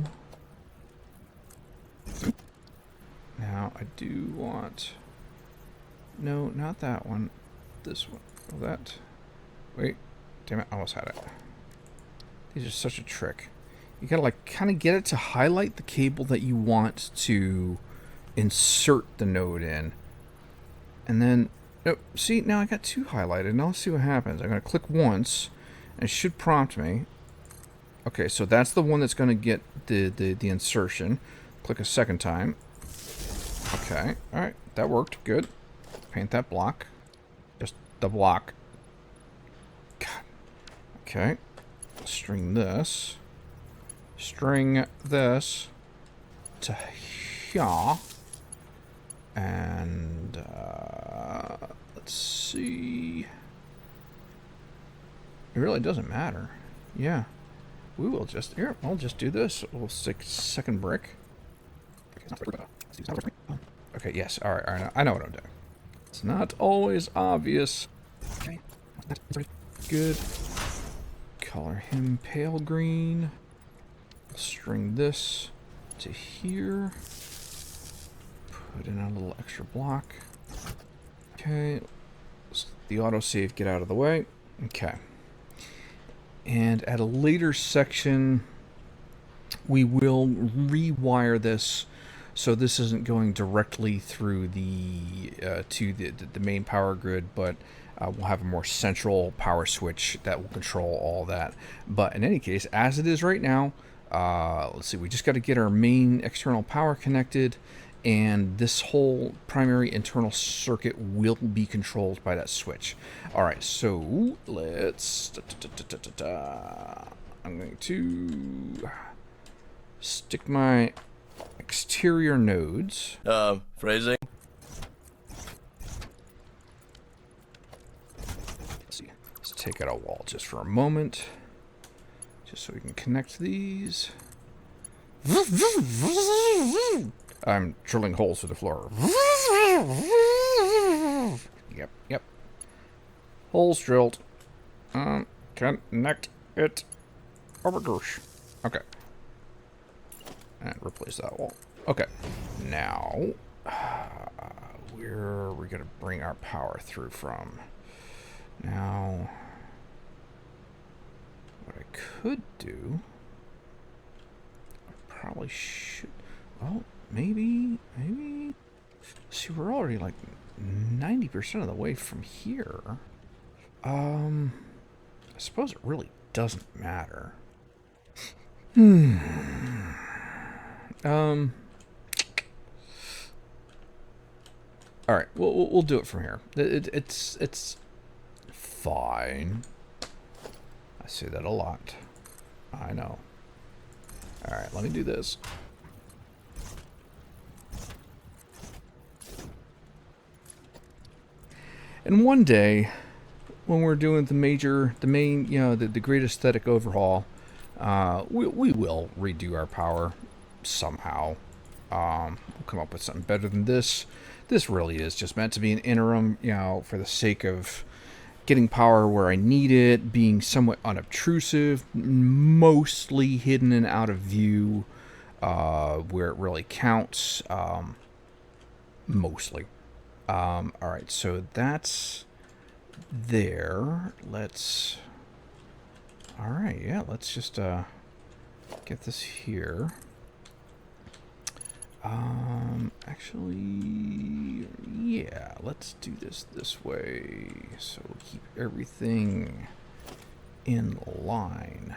[SPEAKER 1] Now I do want, no, not that one, this one. Oh, that, wait, damn it, I almost had it. These are such a trick. You gotta like kind of get it to highlight the cable that you want to insert the node in. And then, oh, see, now I got two highlighted. Now let's see what happens. I'm gonna click once, and it should prompt me. Okay, so that's the one that's gonna get the insertion. Click a second time. Okay, alright, that worked, good. Paint that block. Just the block. God. Okay. String this. String this to here. And let's see. It really doesn't matter. Yeah. We will just, here, I'll just do this. We'll stick second brick. Okay, yes, all right, I know what I'm doing. It's not always obvious. Okay, good. Color him pale green. String this to here. Put in a little extra block. Okay, let's let the autosave get out of the way. Okay. And at a later section, we will rewire this so this isn't going directly through the to the main power grid, but we'll have a more central power switch that will control all that. But in any case, as it is right now, let's see, we just got to get our main external power connected, and this whole primary internal circuit will be controlled by that switch. All right, so let's... I'm going to stick my exterior nodes.
[SPEAKER 4] Phrasing.
[SPEAKER 1] Let's see. Let's take out a wall just for a moment, just so we can connect these. I'm drilling holes through the floor. Yep. Holes drilled. Connect it. Oh my gosh. Okay. And replace that wall. Okay. Now, where are we going to bring our power through from? Now, what I could do, I probably should, well, maybe, see, we're already like 90% of the way from here. I suppose it really doesn't matter. All right, we'll do it from here. It's fine. I say that a lot. I know. All right, let me do this. And one day, when we're doing the main, you know, the great aesthetic overhaul, we will redo our power somehow. We'll come up with something better than this. This really is just meant to be an interim, you know, for the sake of getting power where I need it, being somewhat unobtrusive, mostly hidden and out of view, where it really counts, mostly. All right, so that's there. Let's, all right, yeah, let's just get this here. Actually, yeah, let's do this way, so we'll keep everything in line.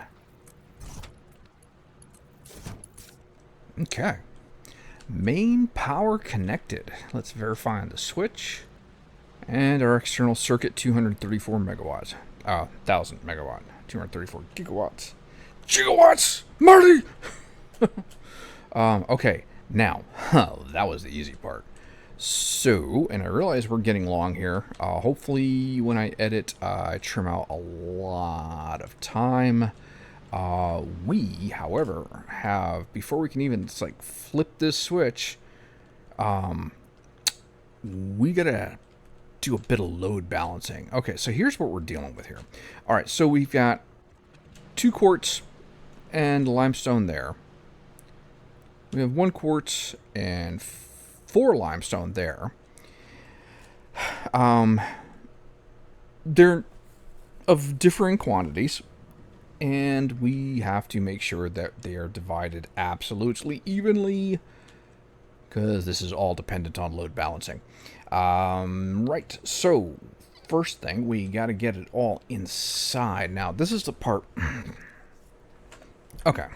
[SPEAKER 1] Okay. Main power connected. Let's verify on the switch. And our external circuit, 234 megawatts. 1,000 megawatt. 234 gigawatts. Gigawatts! Marty! Okay. Now, that was the easy part. So, and I realize we're getting long here. Hopefully, when I edit, I trim out a lot of time. We, however, have, before we can even like flip this switch, we gotta do a bit of load balancing. Okay, so here's what we're dealing with here. All right, so we've got 2 quartz and limestone there. We have 1 quartz and 4 limestone there. They're of differing quantities, and we have to make sure that they are divided absolutely evenly, because this is all dependent on load balancing. Right, so first thing, we got to get it all inside. Now, this is the part... Okay.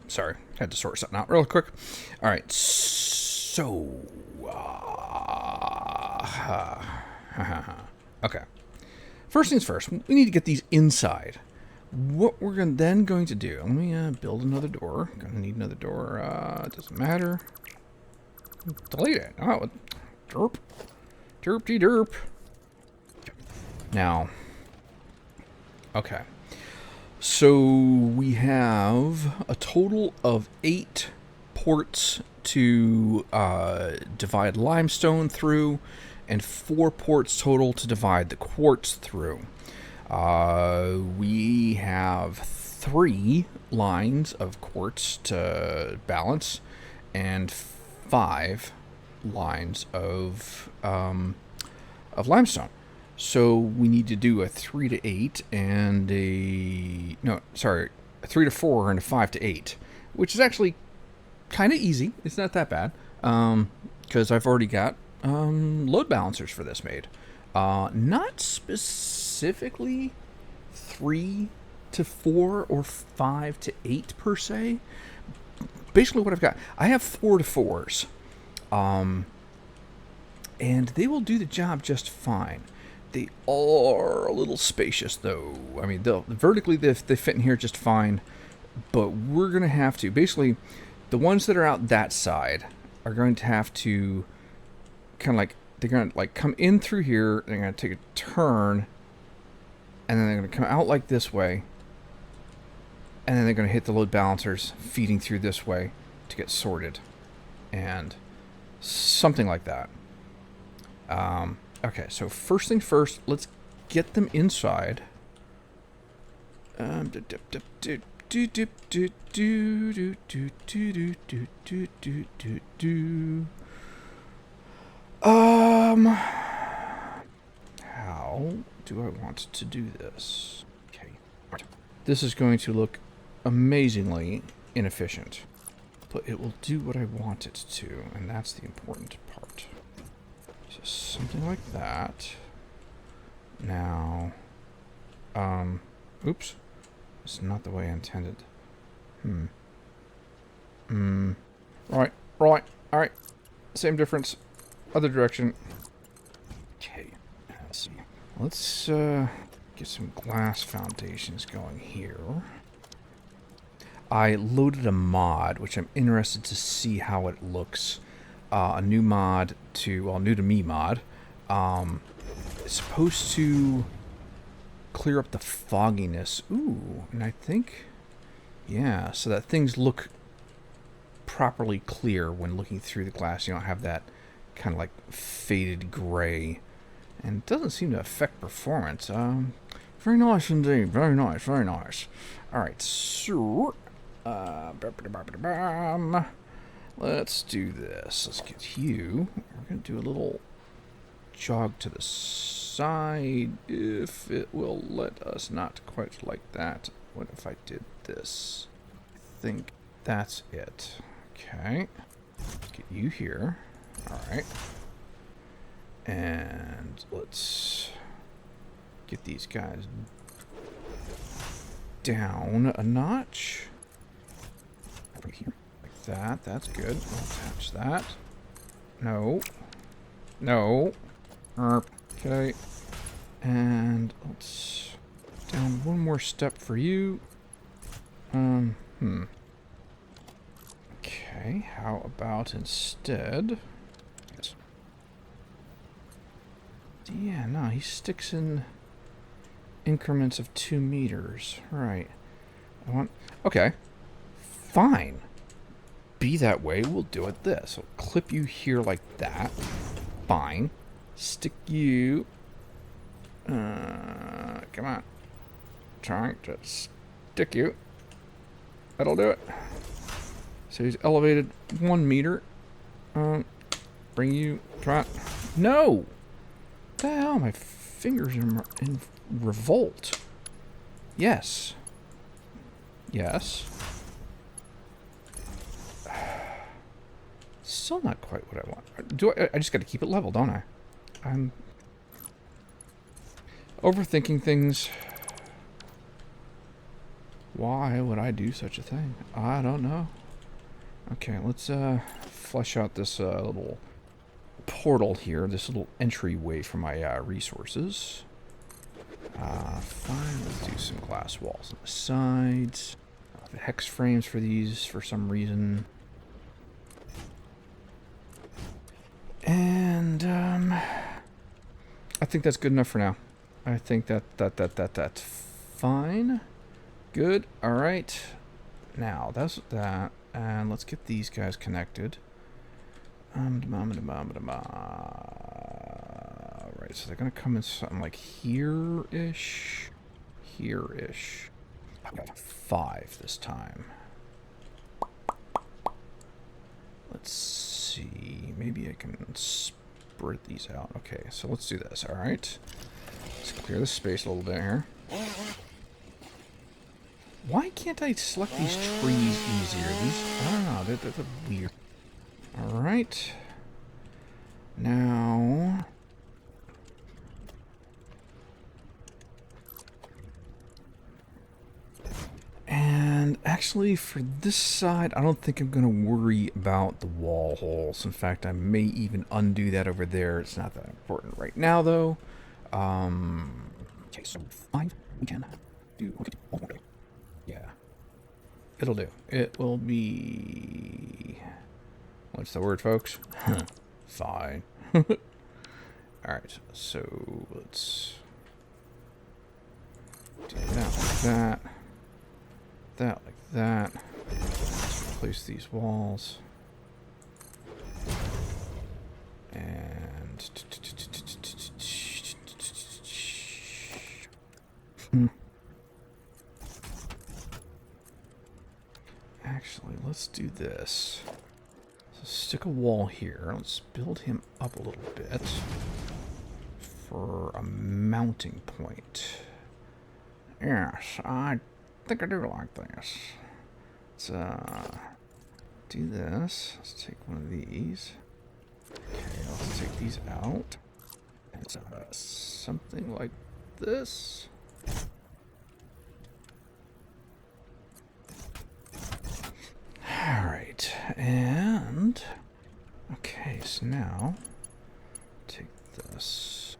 [SPEAKER 1] Sorry, had to sort something out real quick. All right, so... okay. First things first, we need to get these inside. What we're then going to do, let me build another door. Gonna need another door, doesn't matter. There we go. All right, so, what we're going to do is we're going to Delete it. Oh, derp. Derpty derp. Now, okay. So we have a total of 8 ports to divide limestone through, and 4 ports total to divide the quartz through. We have 3 lines of quartz to balance, and 5 lines of limestone. So we need to do a 3 to 8 and a 3 to 4 and a 5 to 8, which is actually kind of easy. It's not that bad because I've already got load balancers for this made. Not specifically 3 to 4 or 5 to 8 per se. Basically what I've got, I have 4 to 4s. And they will do the job just fine. They are a little spacious, though. I mean, vertically they fit in here just fine, but we're going to have to... Basically, the ones that are out that side are going to have to kind of like... They're going to like come in through here, they're going to take a turn, and then they're going to come out like this way, and then they're going to hit the load balancers feeding through this way to get sorted. And something like that. Okay, so first thing first, let's get them inside. How do I want to do this? Okay. This is going to look amazingly inefficient, but it will do what I want it to, and that's the important part. So something like that. Now, oops. It's not the way I intended. Right. Alright. Same difference. Other direction. Okay. Let's see. Let's get some glass foundations going here. I loaded a mod, which I'm interested to see how it looks. A new mod new to me mod. It's supposed to clear up the fogginess. Ooh, and I think, yeah, so that things look properly clear when looking through the glass. You don't have that kind of like faded gray. And it doesn't seem to affect performance. Very nice indeed. Very nice. Alright, so... let's do this. Let's get you. We're going to do a little jog to the side, if it will let us. Not quite like that. What if I did this? I think that's it. Okay. Let's get you here. Alright. And let's get these guys down a notch. Right here. Like that. That's good. I'll attach that. No. Okay. And let's down one more step for you. Okay. How about instead... Yeah, no, he sticks in increments of 2 meters. Right. Okay. Fine. Be that way, we'll do it this. So clip you here like that. Fine. Stick you... come on. Trying to stick you. That'll do it. So he's elevated 1 meter. Bring you... Try... No! What the hell? My fingers are in revolt. Yes. Still not quite what I want. I just got to keep it level, don't I? I'm overthinking things. Why would I do such a thing? I don't know. Okay, let's flesh out this little portal here, this little entryway for my resources. Fine, let's do some glass walls on the sides. The hex frames for these for some reason. And I think that's good enough for now. I think that's fine. Good. All right. Now that's that, and let's get these guys connected. Right. So they're gonna come in something like here-ish, here-ish. I've got 5 this time. Let's see. Maybe I can spread these out. Okay, so let's do this. All right. Let's clear the space a little bit here. Why can't I select these trees easier? I don't know. They're weird. All right. Now. And actually, for this side, I don't think I'm going to worry about the wall holes. In fact, I may even undo that over there. It's not that important right now, though. Okay, so 5 we can do. Okay. Yeah. It'll do. It will be... What's the word, folks? Fine. Alright, so let's do that like that. That like that. Let's replace these walls. And... Actually, let's do this. So stick a wall here. Let's build him up a little bit for a mounting point. Yes, I think I do like this. Let's do this. Let's take one of these. Okay, let's take these out. It's something like this. Alright, and okay, so now take this.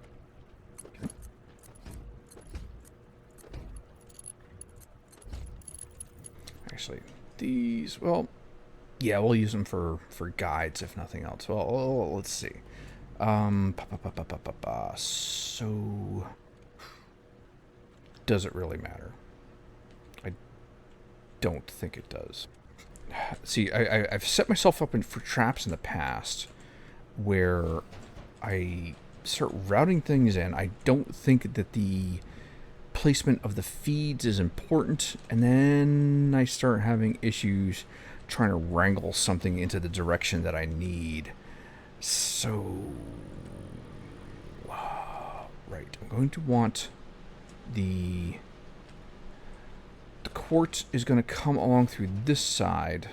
[SPEAKER 1] Actually, these, well, yeah, we'll use them for guides if nothing else. Well, let's see. So, does it really matter? I don't think it does. See, I've set myself up for traps in the past where I start routing things in. I don't think that the placement of the feeds is important, and then I start having issues trying to wrangle something into the direction that I need. So, right, I'm going to want the quartz is going to come along through this side,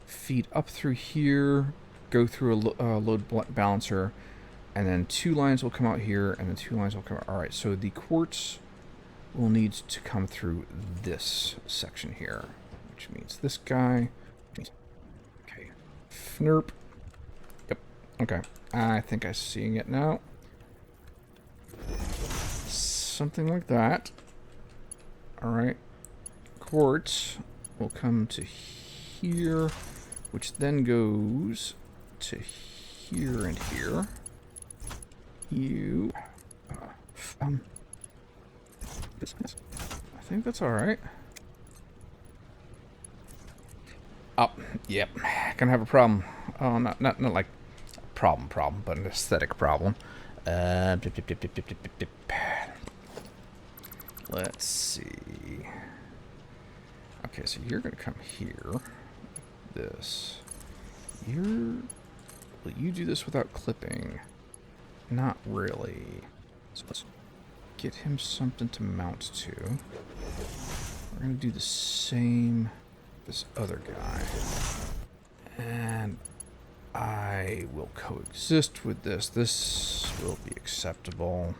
[SPEAKER 1] feed up through here, go through a load balancer, and then 2 lines will come out here, and then 2 lines will come out. Alright, so the quartz will need to come through this section here, which means this guy. Okay. Fnerp. Yep. Okay. I think I'm seeing it now. Something like that. Alright. Quartz will come to here, which then goes to here and here. I think that's alright. Oh, yep. Gonna have a problem. Oh, not like a problem, but an aesthetic problem. Let's see. Okay, so you're gonna come here. This. Will you do this without clipping? Not really. So let's get him something to mount to. We're gonna do the same this other guy. And I will coexist with this. This will be acceptable.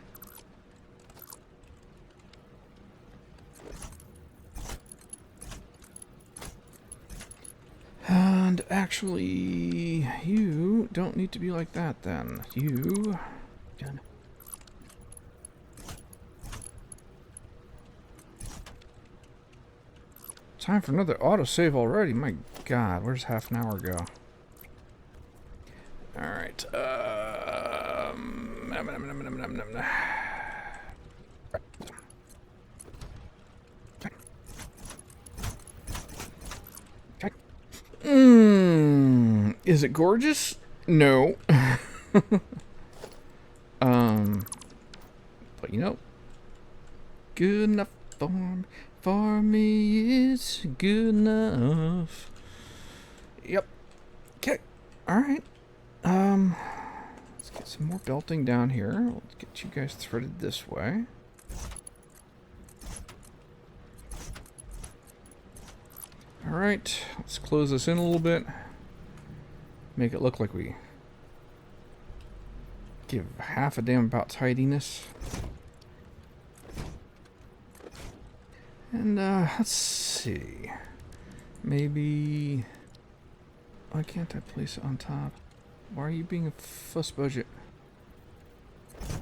[SPEAKER 1] And actually, you don't need to be like that then. You can... Time for another autosave already. My God, where's half an hour go? All right. Is it gorgeous? No. But you know, good enough for me is good enough. Yep. Okay. All right. Let's get some more belting down here. Let's get you guys threaded this way. All right. Let's close this in a little bit. Make it look like we give half a damn about tidiness. And let's see. Maybe. Why can't I place it on top? Why are you being a fuss budget? A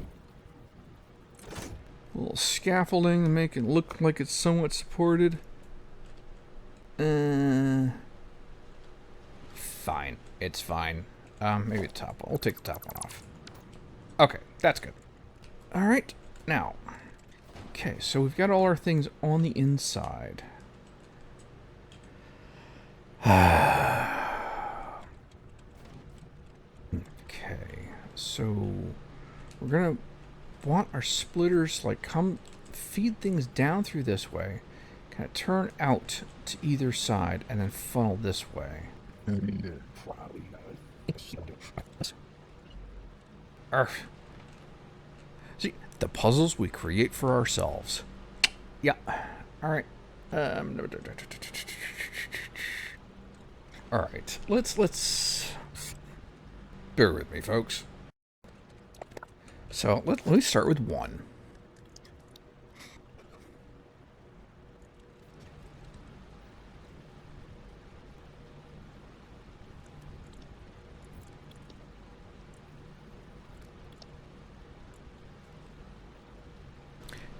[SPEAKER 1] little scaffolding to make it look like it's somewhat supported. Fine. It's fine. Maybe the top one. We'll take the top one off. Okay, that's good. Alright, now. Okay, so we've got all our things on the inside. Okay, so we're gonna want our splitters like come feed things down through this way, kind of turn out to either side, and then funnel this way. See, the puzzles we create for ourselves. Yeah. All right. All right. Let's bear with me, folks. So let me start with one.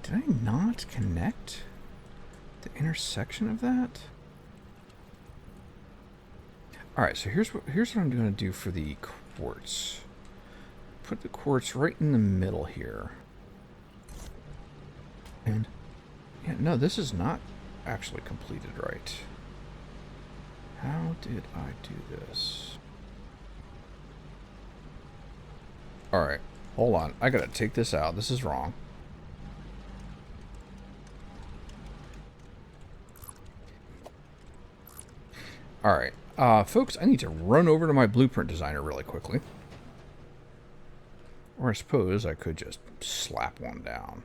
[SPEAKER 1] Did I not connect the intersection of that? All right, so here's what I'm going to do for the quartz. Put the quartz right in the middle here. And yeah, no, this is not actually completed right. How did I do this? All right, hold on. I got to take this out. This is wrong. Alright, folks, I need to run over to my blueprint designer really quickly. Or I suppose I could just slap one down.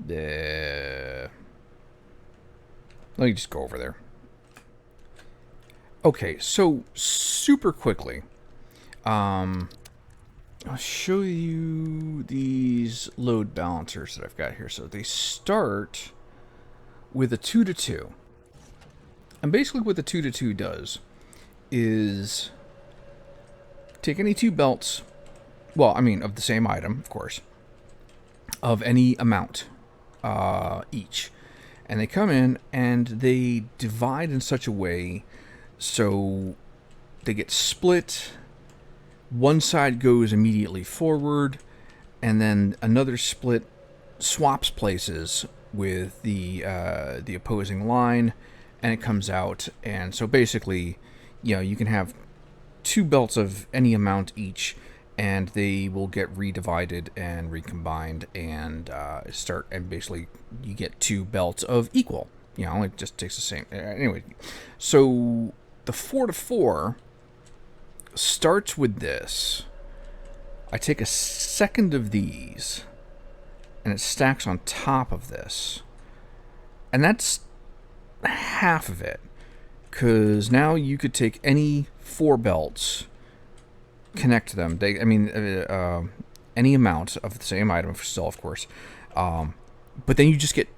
[SPEAKER 1] Let me just go over there. Okay, so super quickly, I'll show you these load balancers that I've got here. So they start with a 2 to 2. And basically what the 2 to 2 does is take any two belts, well, I mean, of the same item, of course, of any amount each. And they come in and they divide in such a way so they get split. One side goes immediately forward, and then another split swaps places with the opposing line, and it comes out. And so basically, you know, you can have two belts of any amount each, and they will get redivided and recombined and start, and basically you get two belts of equal. You know, it just takes the same. Anyway, so the 4 to 4 starts with this. I take a second of these, and it stacks on top of this. And that's half of it. Because now you could take any 4 belts, connect them. Any amount of the same item, still, of course. But then you just get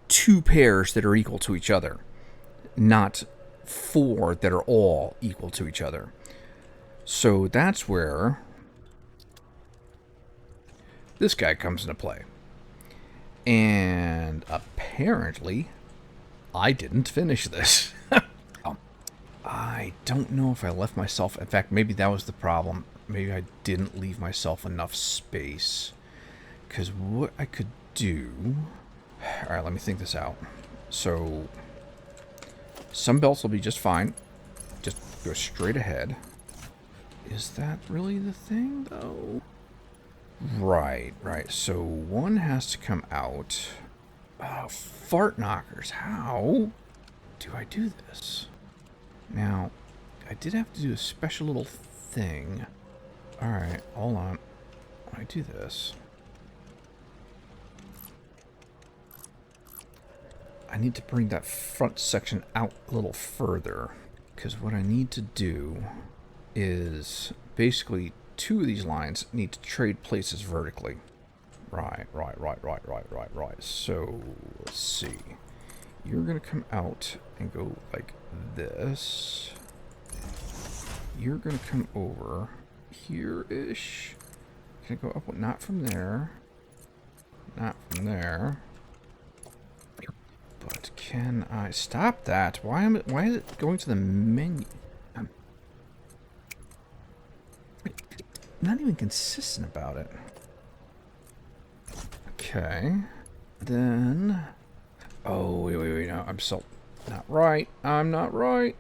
[SPEAKER 1] 2 pairs that are equal to each other, not 4 that are all equal to each other. So that's where this guy comes into play. And apparently, I didn't finish this. I I don't know if I left myself... In fact, maybe that was the problem. Maybe I didn't leave myself enough space. Because what I could do... Alright, let me think this out. So, some belts will be just fine. Just go straight ahead. Is that really the thing, though? Right. So one has to come out. Oh, fart knockers. How do I do this? Now, I did have to do a special little thing. Alright, hold on. When I do this... I need to bring that front section out a little further, because what I need to do is basically 2 of these lines need to trade places vertically. Right. So, let's see. You're going to come out and go like this. You're going to come over here-ish. Can I go up? Not from there. Not from there. But can I stop that? Why is it going to the menu? I'm not even consistent about it. Okay. Then... Oh, wait. No, I'm so... Not right. I'm not right.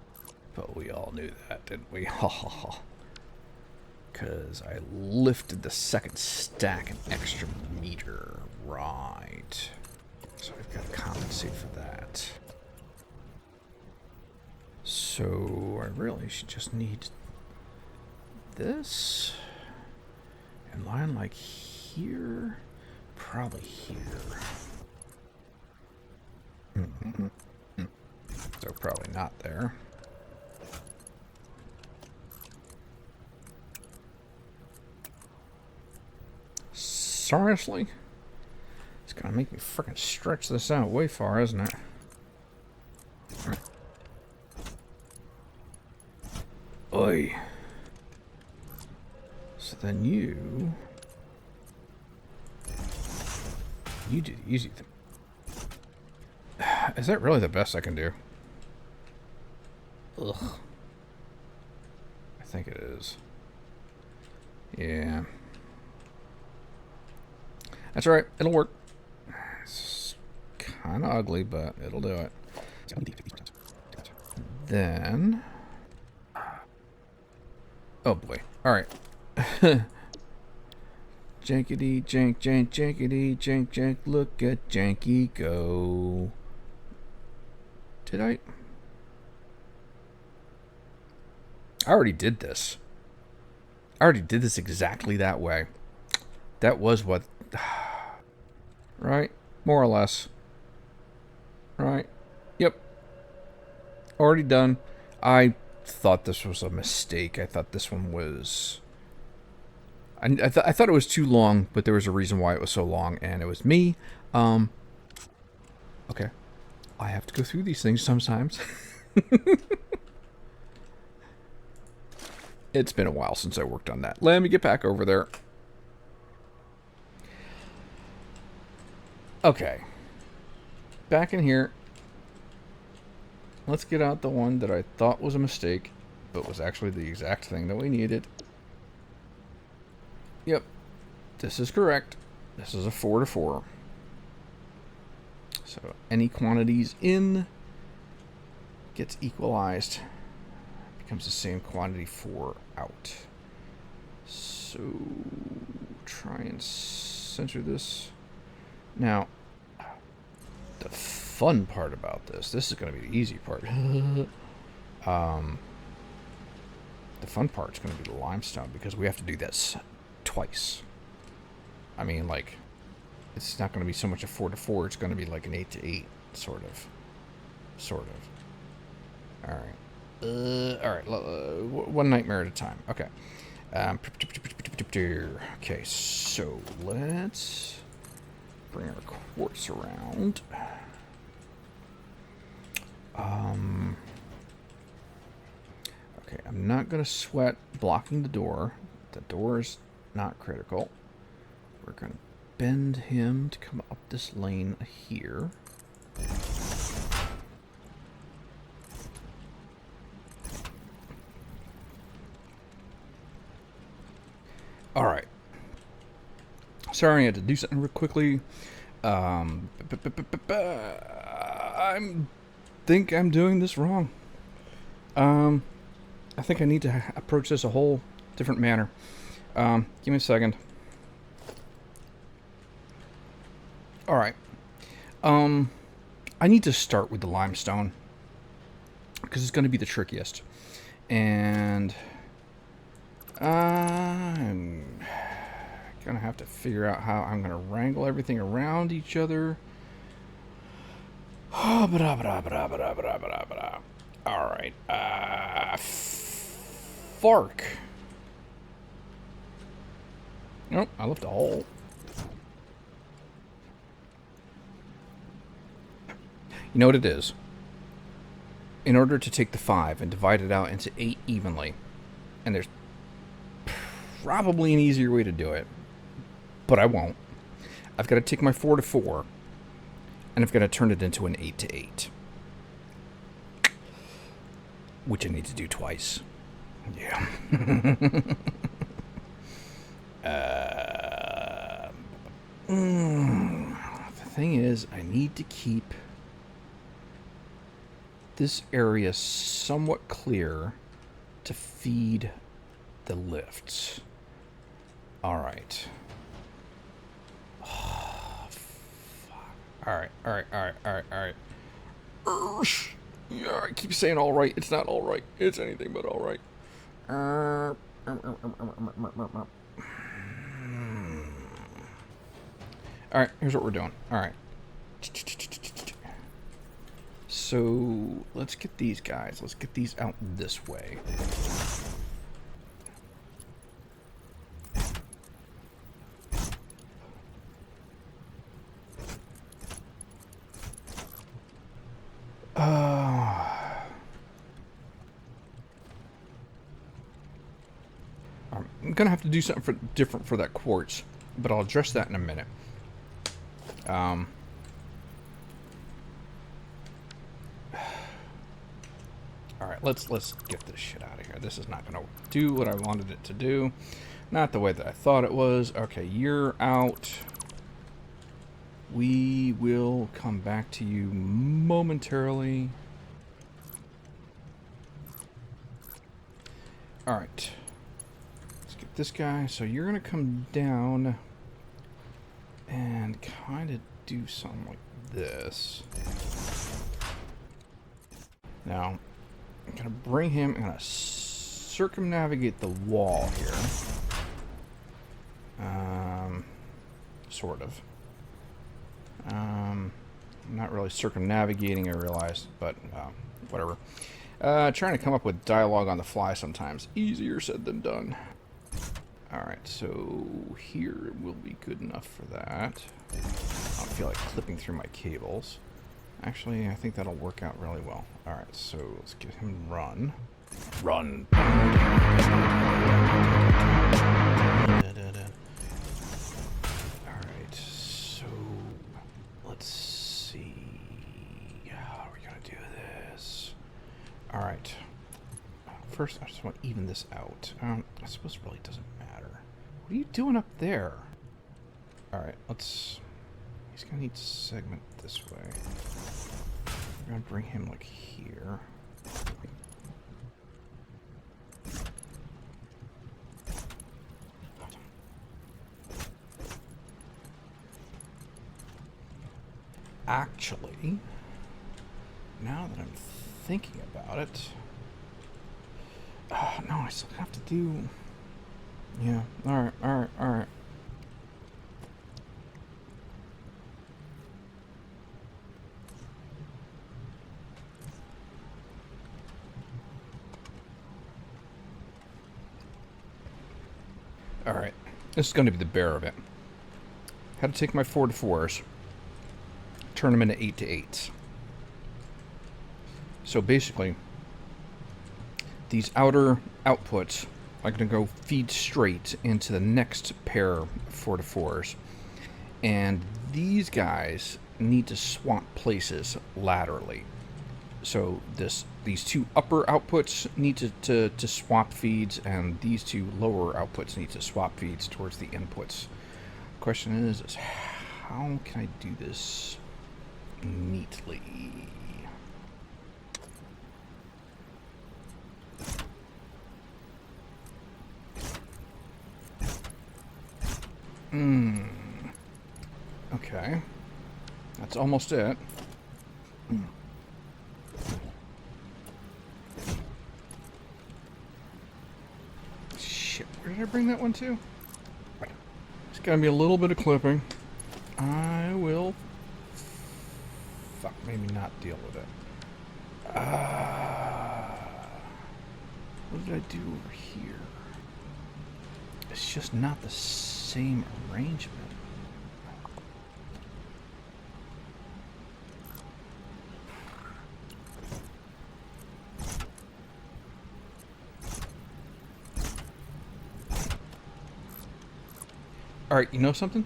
[SPEAKER 1] But we all knew that, didn't we? Ha ha ha. Because I lifted the second stack an extra meter. Right. So I've got to compensate for that. So I really should just need this. And line like here. Probably here. So probably not there. Seriously? It's gonna make me frickin' stretch this out way far, isn't it? Oi. So then you do the easy thing. Is that really the best I can do? Ugh. I think it is. Yeah. That's alright. It'll work. It's kind of ugly, but it'll do it. Then... Oh boy. Alright. Jankity, jankity, jank, look at Janky go. Did I already did this. I already did this exactly that way. That was what... Right? More or less. Right? Yep. Already done. I thought this was a mistake. I thought this one was... I thought it was too long, but there was a reason why it was so long, and it was me. Okay. I have to go through these things sometimes. It's been a while since I worked on that. Let me get back over there. Okay. Back in here. Let's get out the one that I thought was a mistake, but was actually the exact thing that we needed. Yep. This is correct. This is a 4 to 4. So any quantities in gets equalized. Becomes the same quantity 4 out. So try and center this. Now, the fun part about this is going to be the easy part. The fun part is going to be the limestone, because we have to do this twice. I mean, like, it's not going to be so much a 4 to 4, it's going to be like an 8 to 8, sort of. Alright. Alright, one nightmare at a time. Okay. Okay, so let's bring our quartz around. Okay, I'm not going to sweat blocking the door. The door is not critical. We're going to bend him to come up this lane here. All right. Sorry, I had to do something real quickly. I think I'm doing this wrong. I think I need to approach this a whole different manner. Give me a second. All right. I need to start with the limestone because it's going to be the trickiest. And I'm going to have to figure out how I'm going to wrangle everything around each other. All right. Fork. Nope, I left a hole. You know what it is? In order to take the 5 and divide it out into 8 evenly, and there's probably an easier way to do it, but I won't. I've got to take my 4 to 4, and I've got to turn it into an 8 to 8. Which I need to do twice. Yeah. The thing is, I need to keep this area somewhat clear to feed the lifts. All right. Oh, fuck. All right. Yeah, I keep saying all right. It's not all right. It's anything but all right. All right, here's what we're doing. All right. So let's get these guys. Let's get these out this way. I'm gonna have to do something different for that quartz, but I'll address that in a minute. All right, let's get this shit out of here. This is not gonna do what I wanted it to do. Not the way that I thought it was. Okay, you're out. We will come back to you momentarily. All right. Let's get this guy. So you're gonna come down and kind of do something like this. Now, I'm gonna bring him. I'm gonna circumnavigate the wall here. Sort of. I'm not really circumnavigating, I realize, but whatever. Trying to come up with dialogue on the fly sometimes. Easier said than done. Alright, so here will be good enough for that. I don't feel like clipping through my cables. Actually, I think that'll work out really well. Alright, so let's get him run. Run! Alright, so let's see. How are we gonna do this? Alright. First, I just want to even this out. I suppose it really doesn't matter. What are you doing up there? Alright, let's... He's gonna need to segment this way. We're gonna bring him, like, here. Actually, now that I'm thinking about it... no, I still have to do... Yeah, alright. Alright, this is going to be the bear of it. Had to take my 4 to 4s, turn them into 8 to 8s. So basically, these outer outputs are going to go feed straight into the next pair of 4 to 4s. And these guys need to swap places laterally. So these two upper outputs need to swap feeds, and these two lower outputs need to swap feeds towards the inputs. Question is how can I do this neatly? Okay. That's almost it. Shit, where did I bring that one to? It's gonna be a little bit of clipping. I will... Fuck, maybe not deal with it. What did I do over here? It's just not the same arrangement. Alright, you know something?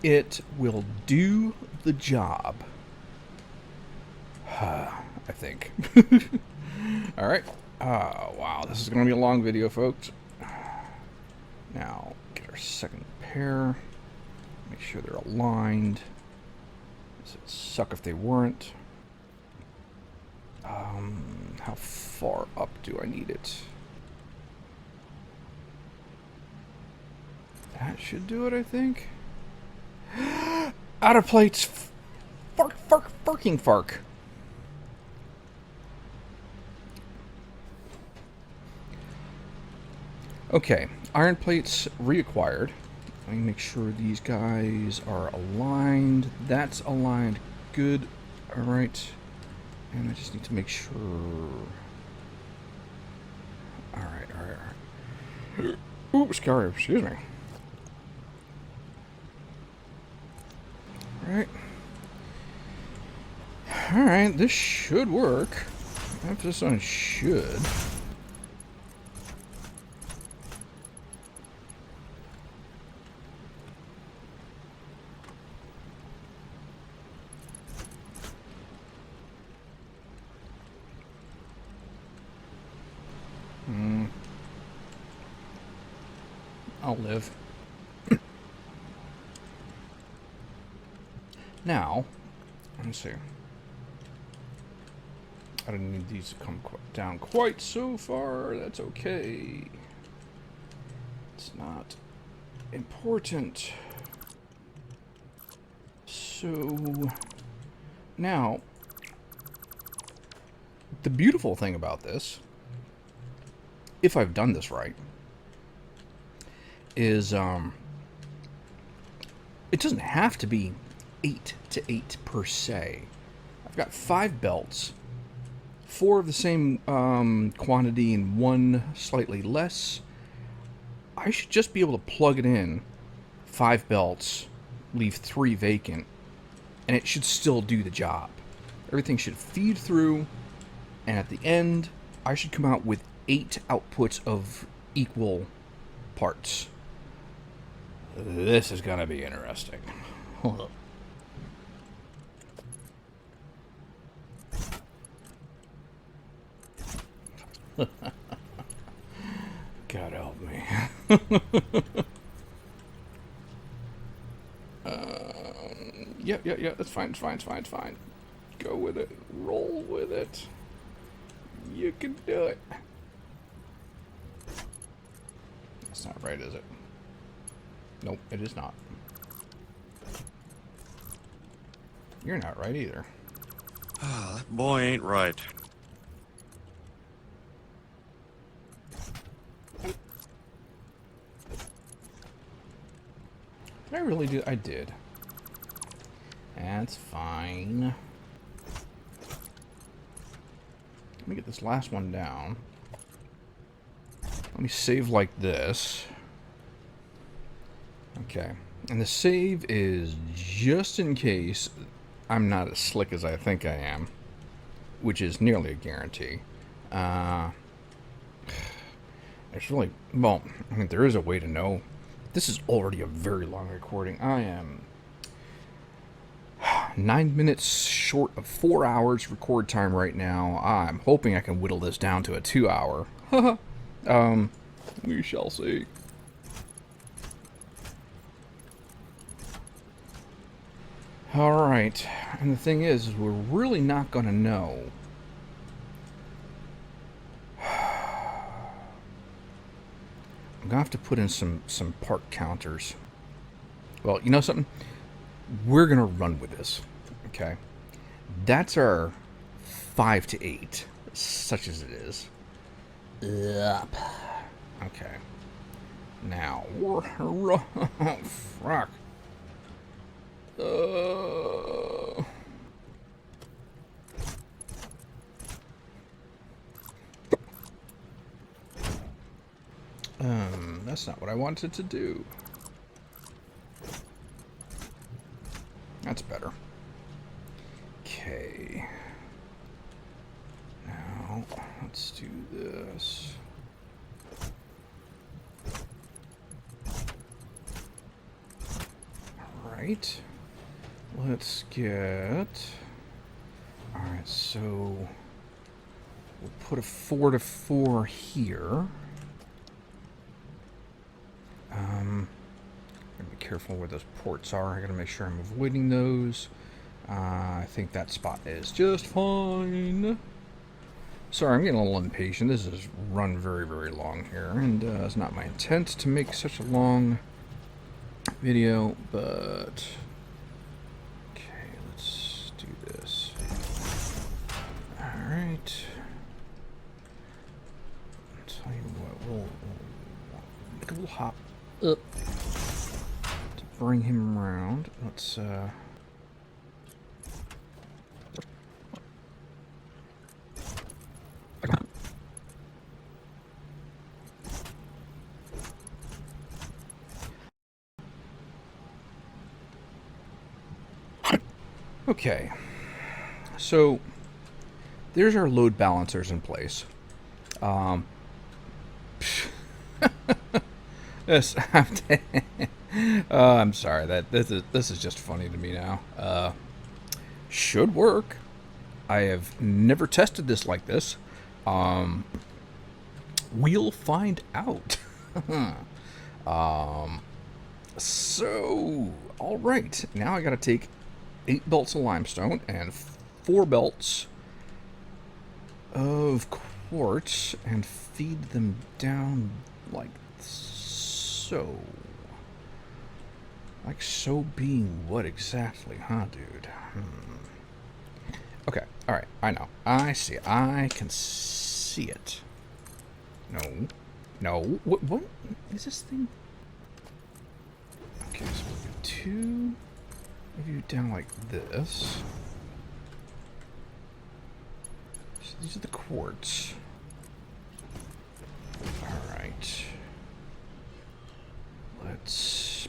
[SPEAKER 1] It will do the job. I think. Alright. Wow, this is going to be a long video, folks. Now, get our second pair. Make sure they're aligned. This would suck if they weren't. How far up do I need it? That should do it, I think. Out of plates. Fark, fark, farking fark. Okay, iron plates reacquired. Let me make sure these guys are aligned. That's aligned. Good. Alright. And I just need to make sure. Alright, alright, alright. Ooh, sorry, excuse me. Alright. Alright, this should work. Emphasis on should. I'll live. Now, let me see. I didn't need these to come down quite so far. That's okay. It's not important. So, now, the beautiful thing about this, if I've done this right, is it doesn't have to be 8 to 8 per se. I've got 5 belts, 4 of the same quantity and 1 slightly less. I should just be able to plug it in 5 belts, leave 3 vacant, and it should still do the job. Everything should feed through, and at the end I should come out with 8 outputs of equal parts. This is gonna be interesting. Hold up. God help me. Yeah, that's fine, it's fine. Go with it. Roll with it. You can do it. That's not right, is it? Nope, it is not. You're not right either.
[SPEAKER 4] That boy ain't right.
[SPEAKER 1] Did I really do? I did. That's fine. Let me get this last one down. Let me save like this. Okay. And the save is just in case I'm not as slick as I think I am, which is nearly a guarantee. There's really... Well, I mean, there is a way to know. This is already a very long recording. I am... 9 minutes short of 4 hours record time right now. I'm hoping I can whittle this down to a 2 hour. We shall see. Alright, and the thing is we're really not going to know. I'm going to have to put in some part counters. Well, you know something? We're going to run with this, okay? That's our 5 to 8, such as it is. Yep. Okay. Now, fuck. That's not what I wanted to do. That's better. Okay. Now, let's do this. Alright. Let's get... Alright, so... We'll put a 4 to 4 here. Gotta be careful where those ports are. I gotta make sure I'm avoiding those. I think that spot is just fine. Sorry, I'm getting a little impatient. This has run very, very long here, and it's not my intent to make such a long video, but okay, let's do this. Alright. I'll tell you what, we'll make a little hop up to bring him around. Let's okay, so there's our load balancers in place. This, I'm sorry, that this is just funny to me now. Should work. I have never tested this like this. We'll find out. So, all right, now I got to take 8 belts of limestone and 4 belts of quartz and feed them down like so. Like so being what exactly, huh, dude? Okay, alright, I know. I see it. I can see it. No. What is this thing? Okay, so we'll do 2 of you down like this. So these are the quartz. Alright. Let's...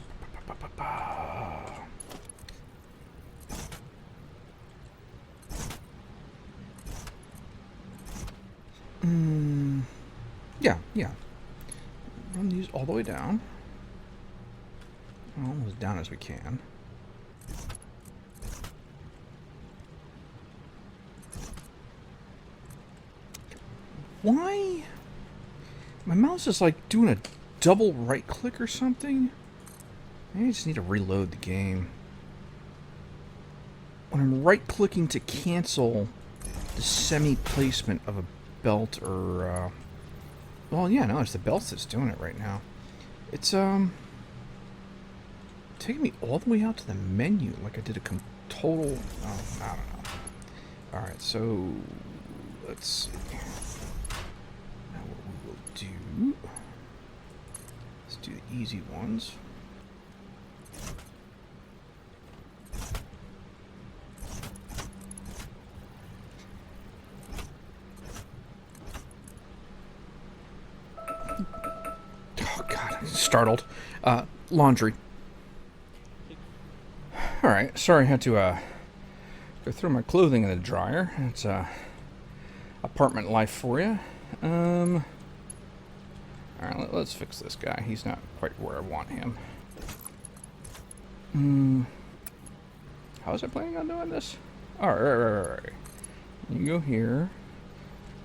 [SPEAKER 1] Yeah. Run these all the way down. Well, as down as we can. Why? My mouse is like doing a double right click or something. Maybe I just need to reload the game. When I'm right clicking to cancel the semi placement of a belt or well, yeah, no, it's the belts that's doing it right now. It's taking me all the way out to the menu like I did a total, oh, I don't know. Alright, so let's see. Now what we will do, let's do the easy ones. Oh god, I'm startled. Laundry. Alright, sorry I had to go throw my clothing in the dryer. It's apartment life for you. Alright, let's fix this guy. He's not quite where I want him. How was I planning on doing this? Alright. You can go here.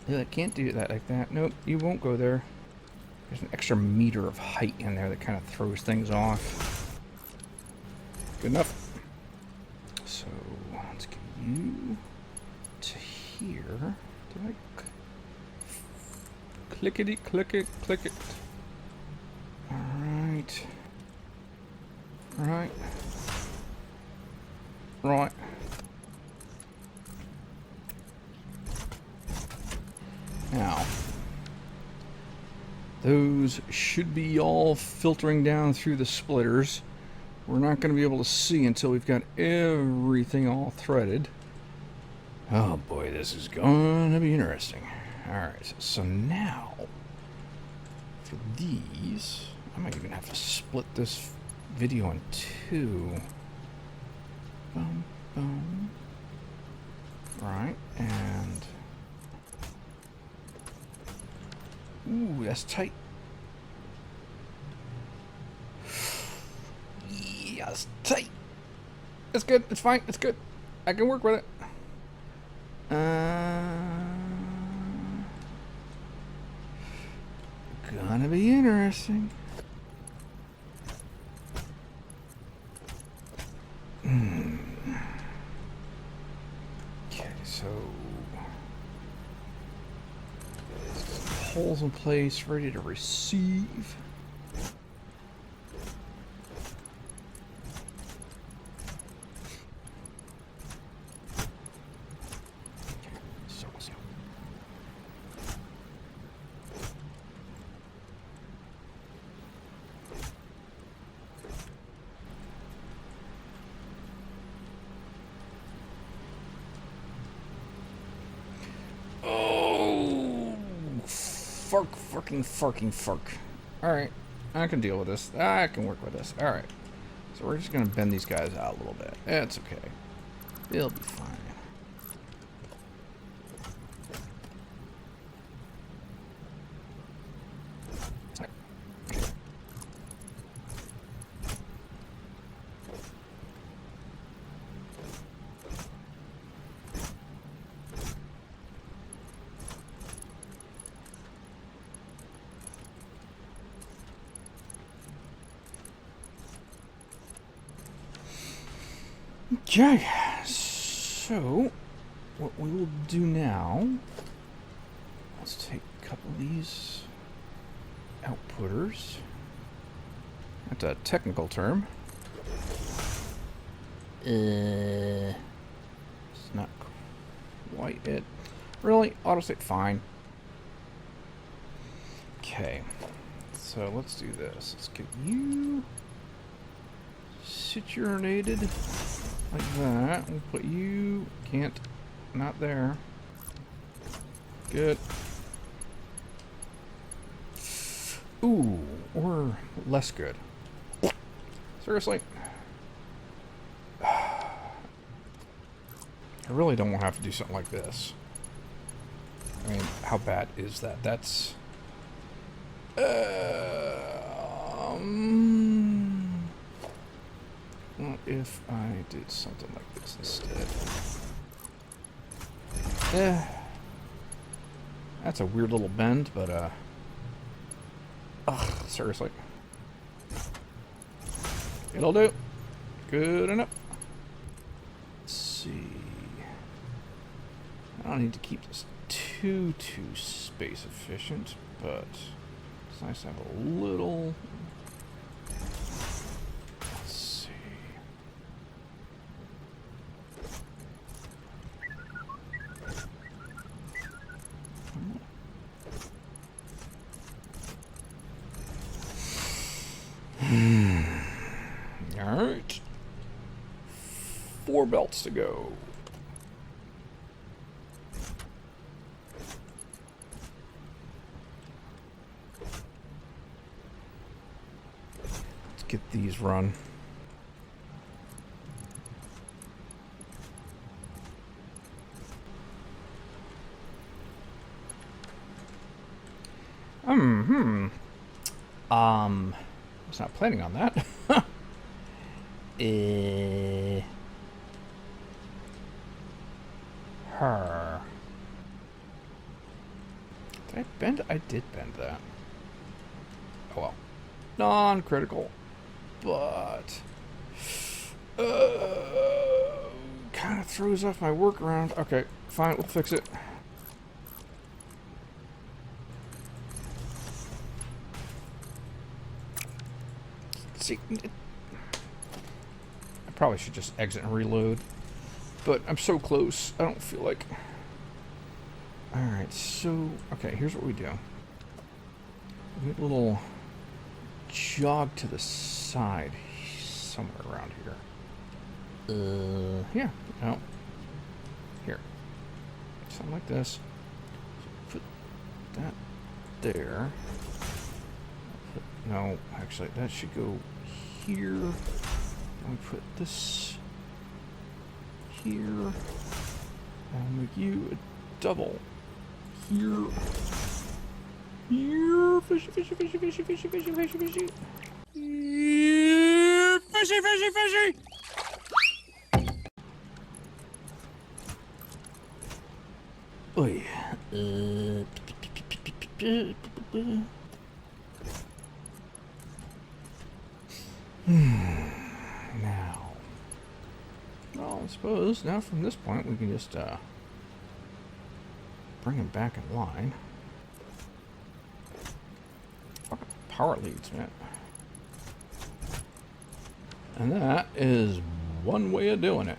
[SPEAKER 1] Yeah, I can't do that like that. Nope, you won't go there. There's an extra meter of height in there that kind of throws things off. Good enough. So, let's get you to here. Did I clickety click it, click it? Alright. Right. Right. Now, those should be all filtering down through the splitters. We're not going to be able to see until we've got everything all threaded. Oh boy, this is going to be interesting. Alright, so now, for these, I might even have to split this video in two. Boom, boom. Right, and... Ooh, that's tight. Yeah, that's tight. It's good. It's fine. It's good. I can work with it. Gonna be interesting. Okay, so... holes in place, ready to receive. So we'll see. Fark. Alright, I can deal with this. I can work with this. Alright. So we're just going to bend these guys out a little bit. It's okay. They'll be fine. Okay, so what we will do now, let's take a couple of these outputters. That's a technical term. It's not quite it. Really? Autostate? Fine. Okay, so let's do this. Let's get you situated like that. We'll put you, can't, not there. Good. Ooh, or less good. Seriously? I really don't want to have to do something like this. I mean, how bad is that? That's... What if I did something like this instead? That's a weird little bend, but, ugh, seriously. It'll do. Good enough. Let's see. I don't need to keep this too space efficient, but it's nice to have a little... Let's see. Alright. 4 belts to go. Let's get these run. I was not planning on that. Did I bend? I did bend that. Oh well. Non-critical. But... kind of throws off my workaround. Okay, fine, we'll fix it. See, I probably should just exit and reload, but I'm so close, I don't feel like... Alright, so... Okay, here's what we do. We get a little jog to the side, somewhere around here. Yeah, no. Here. Something like this. Put that there. No, actually, that should go here. And we put this here. And make you a double. Here. Here. Fishy, fishy, fishy, fishy, fishy, fishy, fishy, fishy. Here. Fishy, fishy, fishy. Oy. Now. Well, I suppose now from this point we can just bring him back in line. Fucking power leads, man. And that is one way of doing it.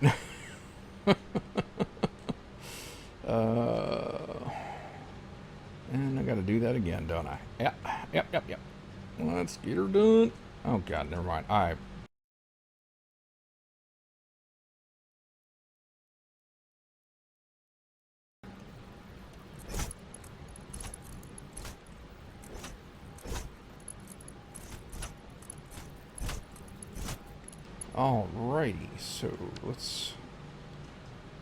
[SPEAKER 1] And I gotta do that again, don't I? Yep. Let's get her done. Oh god, never mind. Alrighty, so let's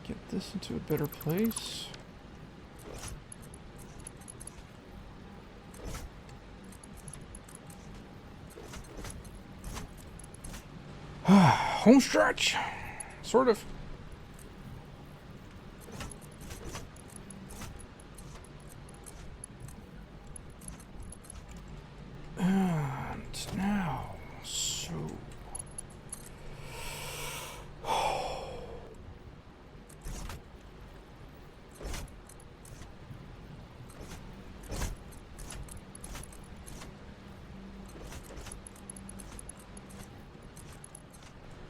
[SPEAKER 1] get this into a better place. Home stretch, sort of. And now, so...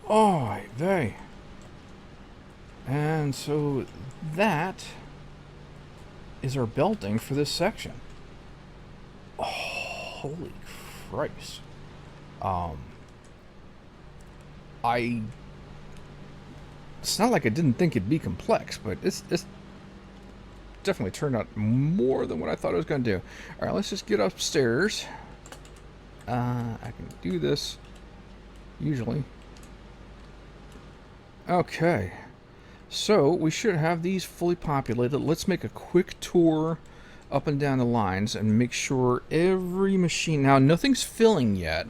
[SPEAKER 1] Oh, they. And so that is our belting for this section. Oh, holy Christ. It's not like I didn't think it'd be complex, but it's definitely turned out more than what I thought it was going to do. Alright, let's just get upstairs. I can do this usually. Okay, so we should have these fully populated. Let's make a quick tour up and down the lines and make sure every machine... Now, nothing's filling yet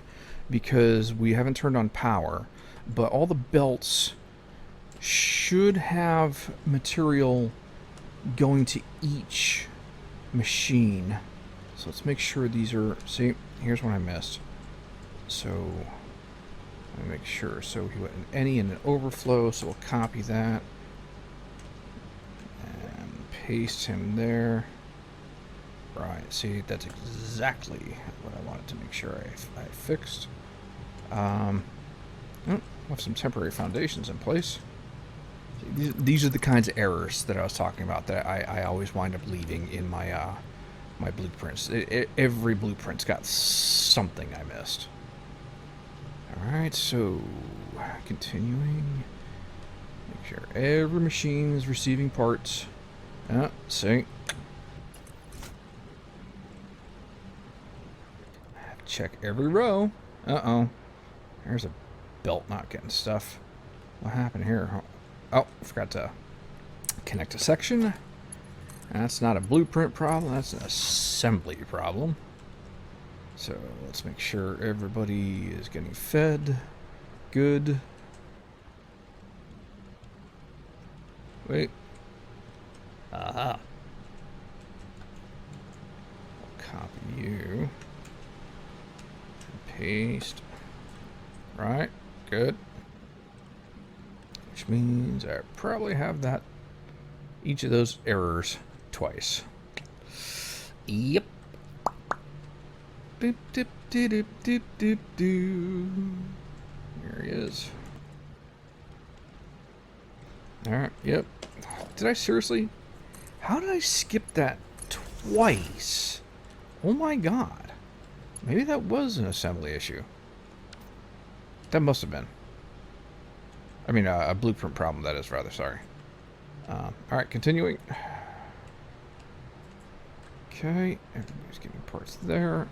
[SPEAKER 1] because we haven't turned on power, but all the belts should have material going to each machine. So let's make sure these are... See, here's what I missed. So... Let me make sure. So he went in any and an overflow, so we'll copy that and paste him there. Right, see, that's exactly what I wanted to make sure I fixed. Oh, we'll have some temporary foundations in place. These are the kinds of errors that I was talking about that I always wind up leaving in my my blueprints. Every blueprint's got something I missed. Alright, so continuing. Make sure every machine is receiving parts. See. Check every row. Uh-oh. There's a belt not getting stuff. What happened here? Oh, forgot to connect a section. That's not a blueprint problem, that's an assembly problem. So let's make sure everybody is getting fed. Good. Wait. Aha. Copy you. Paste. Right. Good. Which means I probably have that. Each of those errors twice. Yep. Doop, doop, doop, doop, doop, doop, doop. There he is. Alright, yep. Did I seriously? How did I skip that twice? Oh my god. Maybe that was an assembly issue. That must have been. I mean, a blueprint problem, that is, rather. Sorry. Alright, continuing. Okay, everybody's getting parts there.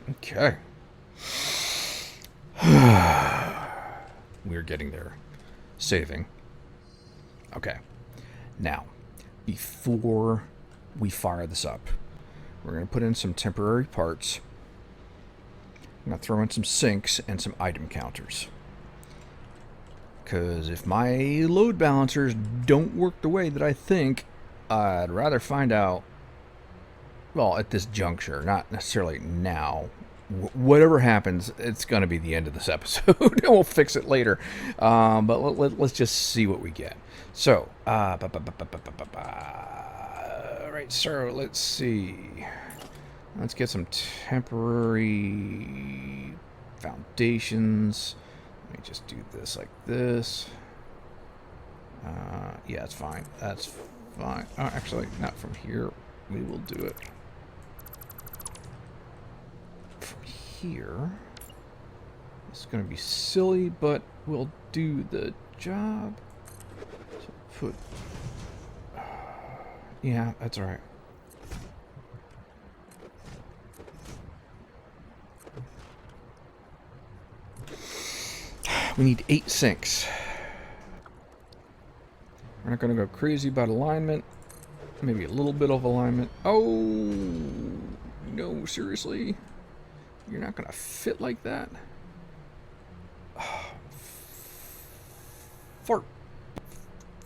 [SPEAKER 1] Okay. We're getting there. Saving. Okay. Now, before we fire this up, we're going to put in some temporary parts. I'm going to throw in some sinks and some item counters. Because if my load balancers don't work the way that I think, I'd rather find out, well, at this juncture, not necessarily now. Whatever happens, it's going to be the end of this episode. And we'll fix it later. But let's just see what we get. So, right, so let's see. Let's get some temporary foundations. Let me just do this like this. Yeah, it's fine. That's fine. Actually, not from here. We will do it from here. It's going to be silly, but we'll do the job. So put... Yeah, that's all right. We need 8 sinks. We're not going to go crazy about alignment. Maybe a little bit of alignment. Oh, no, seriously? You're not going to fit like that? Fark.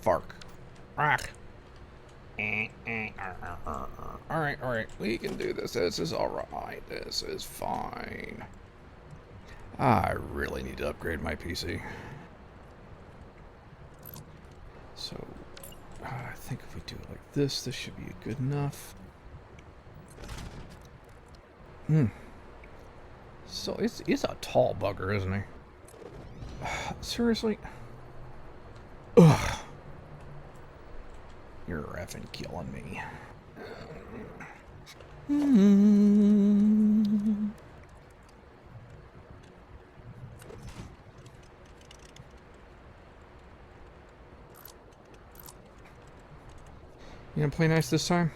[SPEAKER 1] Fark. Rock. Alright. We can do this. This is alright. This is fine. I really need to upgrade my PC. So, I think if we do it like this, this should be good enough. So, it's a tall bugger, isn't he? Seriously? Ugh. You're effing killing me. You gonna play nice this time?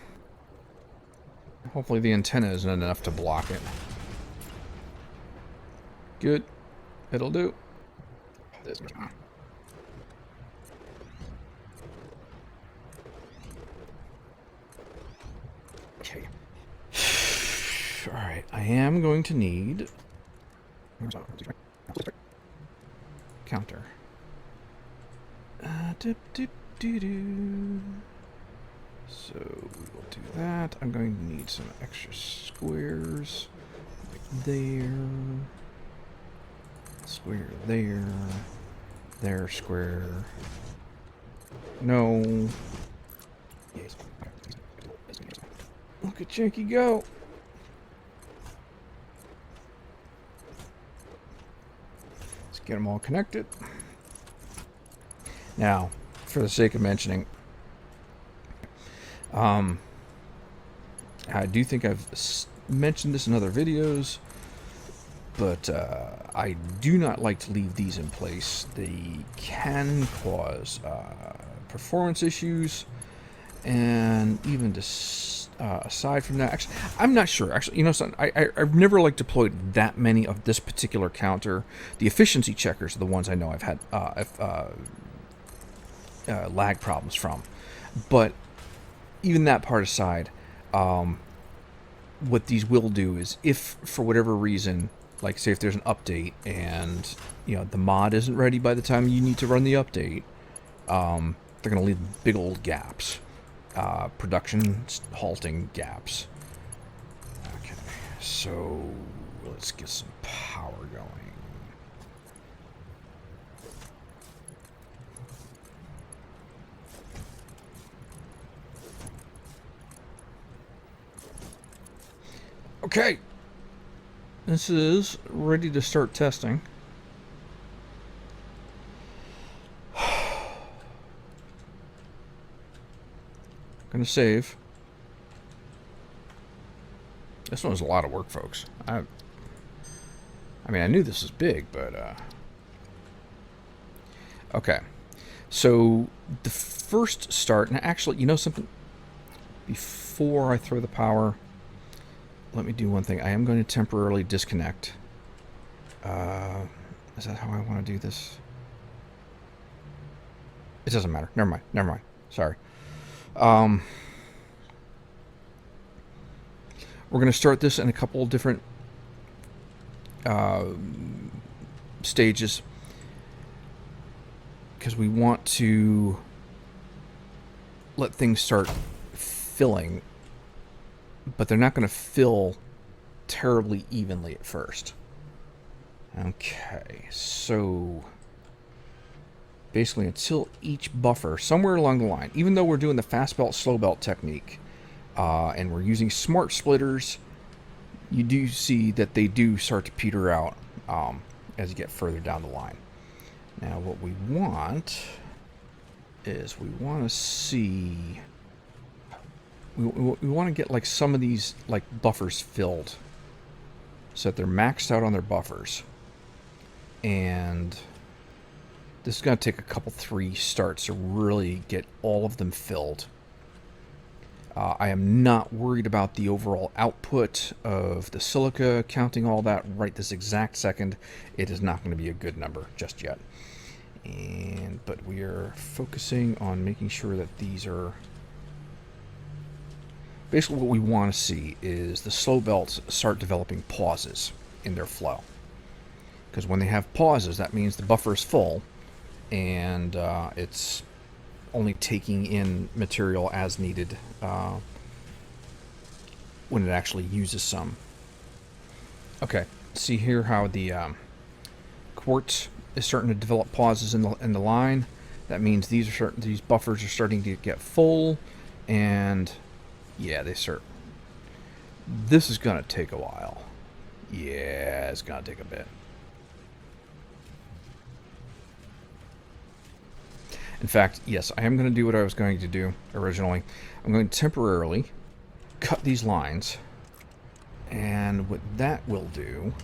[SPEAKER 1] Hopefully the antenna isn't enough to block it. Good. It'll do. Okay. Alright, I am going to need... counter. So we will do that. I'm going to need some extra squares. Like there. Square there. There, square. No. Look at Janky go. Let's get them all connected. Now, for the sake of mentioning, I do think I've mentioned this in other videos, but I do not like to leave these in place. They can cause performance issues, and even aside from that, actually, I'm not sure. Actually, you know, I've never like deployed that many of this particular counter. The efficiency checkers are the ones I know I've had lag problems from, but even that part aside, what these will do is, if for whatever reason, like say if there's an update and the mod isn't ready by the time you need to run the update, they're gonna leave big old gaps, production halting gaps. Okay, so let's get some power going. Okay, this is ready to start testing. Gonna save. This one was a lot of work, folks. I mean, I knew this was big, but okay. So the first start, and actually, you know something? Before I throw the power, let me do one thing. I am going to temporarily disconnect. Is that how I want to do this? It doesn't matter. Never mind. Never mind. Sorry. We're going to start this in a couple different stages, because we want to let things start filling, but they're not going to fill terribly evenly at first. Okay, so basically until each buffer, somewhere along the line, even though we're doing the fast belt, slow belt technique, and we're using smart splitters, you do see that they do start to peter out as you get further down the line. Now what we want is we want to see... We want to get like some of these like buffers filled so that they're maxed out on their buffers, and this is going to take a couple 3 starts to really get all of them filled. I am not worried about the overall output of the silica, counting all that right this exact second. It is not going to be a good number just yet, but we are focusing on making sure that these are... Basically what we want to see is the slow belts start developing pauses in their flow. Because when they have pauses, that means the buffer is full, and it's only taking in material as needed when it actually uses some. Okay, see here how the quartz is starting to develop pauses in the line. That means these buffers are starting to get full, and yeah, they start. This is gonna take a while. Yeah, it's gonna take a bit. In fact, yes, I am going to do what I was going to do originally. I'm going to temporarily cut these lines, and what that will do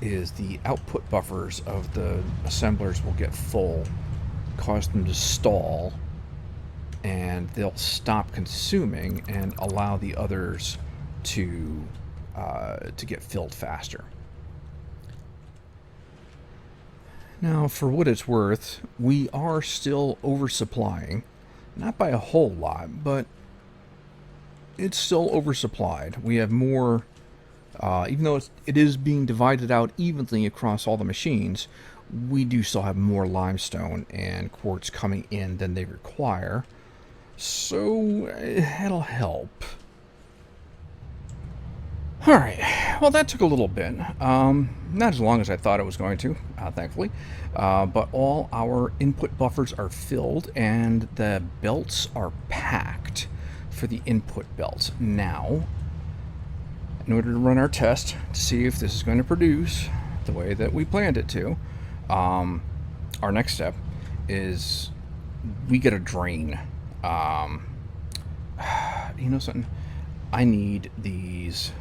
[SPEAKER 1] is the output buffers of the assemblers will get full, cause them to stall, and they'll stop consuming and allow the others to get filled faster. Now, for what it's worth, we are still oversupplying. Not by a whole lot, but it's still oversupplied. We have more, even though it is being divided out evenly across all the machines, we do still have more limestone and quartz coming in than they require. So, it'll help. Alright, well that took a little bit. Not as long as I thought it was going to, thankfully. But all our input buffers are filled and the belts are packed for the input belts. Now, in order to run our test to see if this is going to produce the way that we planned it to, our next step is we get a drain. You know something? I need these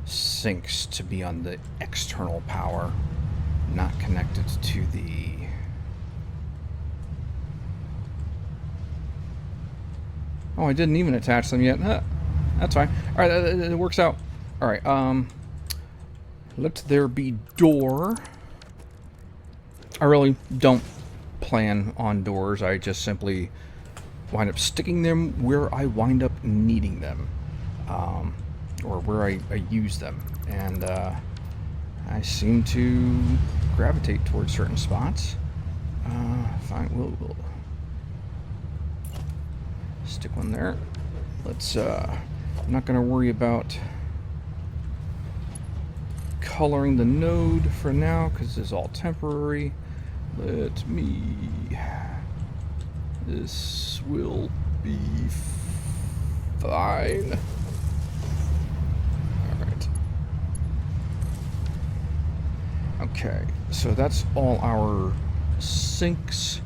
[SPEAKER 1] sinks to be on the external power, not connected to the... Oh, I didn't even attach them yet. That's fine. Alright, it works out. Alright, let there be door. I really don't plan on doors. I just simply wind up sticking them where I wind up needing them. or where I use them, and I seem to gravitate towards certain spots. Fine, we'll stick one there. Let's, I'm not going to worry about coloring the node for now, because this is all temporary. Let me... This will be fine. Alright. Okay, so that's all our sinks.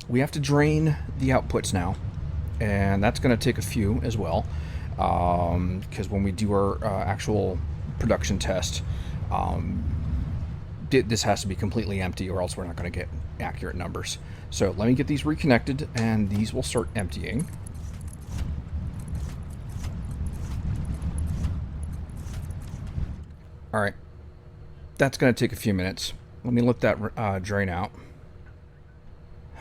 [SPEAKER 1] We have to drain the outputs now, and that's going to take a few as well, because when we do our actual production test, this has to be completely empty, or else we're not going to get accurate numbers. So let me get these reconnected, and these will start emptying. All right, that's going to take a few minutes. Let me let that drain out.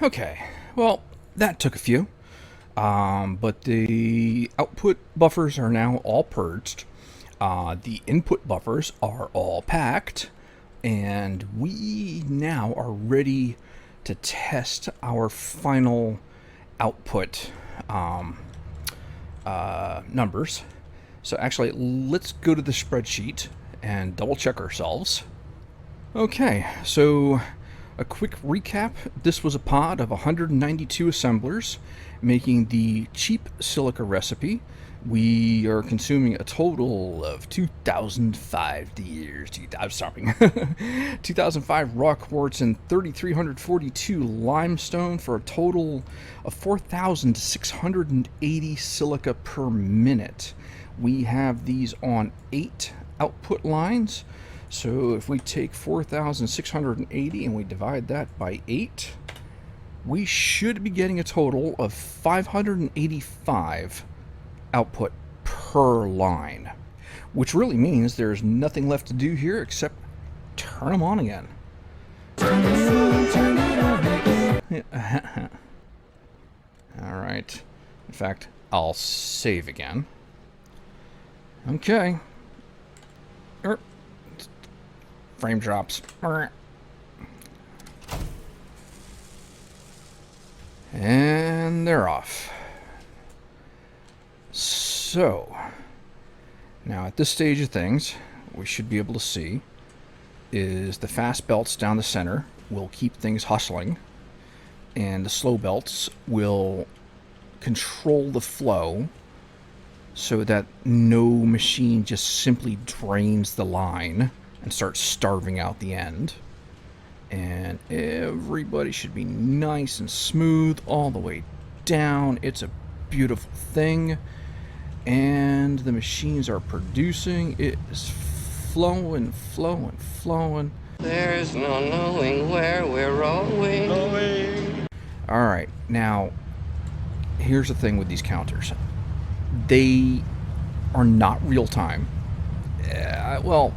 [SPEAKER 1] Okay, well, that took a few, but the output buffers are now all purged. The input buffers are all packed, and we now are ready to test our final output numbers. So actually, let's go to the spreadsheet and double check ourselves. Okay, so a quick recap. This was a pod of 192 assemblers making the cheap silica recipe. We are consuming a total of 2005 raw quartz and 3,342 limestone for a total of 4,680 silica per minute. We have these on 8 output lines. So if we take 4,680 and we divide that by 8, we should be getting a total of 585 output per line, which really means there's nothing left to do here except turn them on again. All right. In fact, I'll save again. Okay. Frame drops. And they're off. So, now at this stage of things, we should be able to see is the fast belts down the center will keep things hustling, and the slow belts will control the flow so that no machine just simply drains the line and starts starving out the end. And everybody should be nice and smooth all the way down. It's a beautiful thing. And the machines are producing. It is flowing, flowing, flowing.
[SPEAKER 5] There's no knowing where we're rolling.
[SPEAKER 1] All right, now here's the thing with these counters. They are not real time. Well,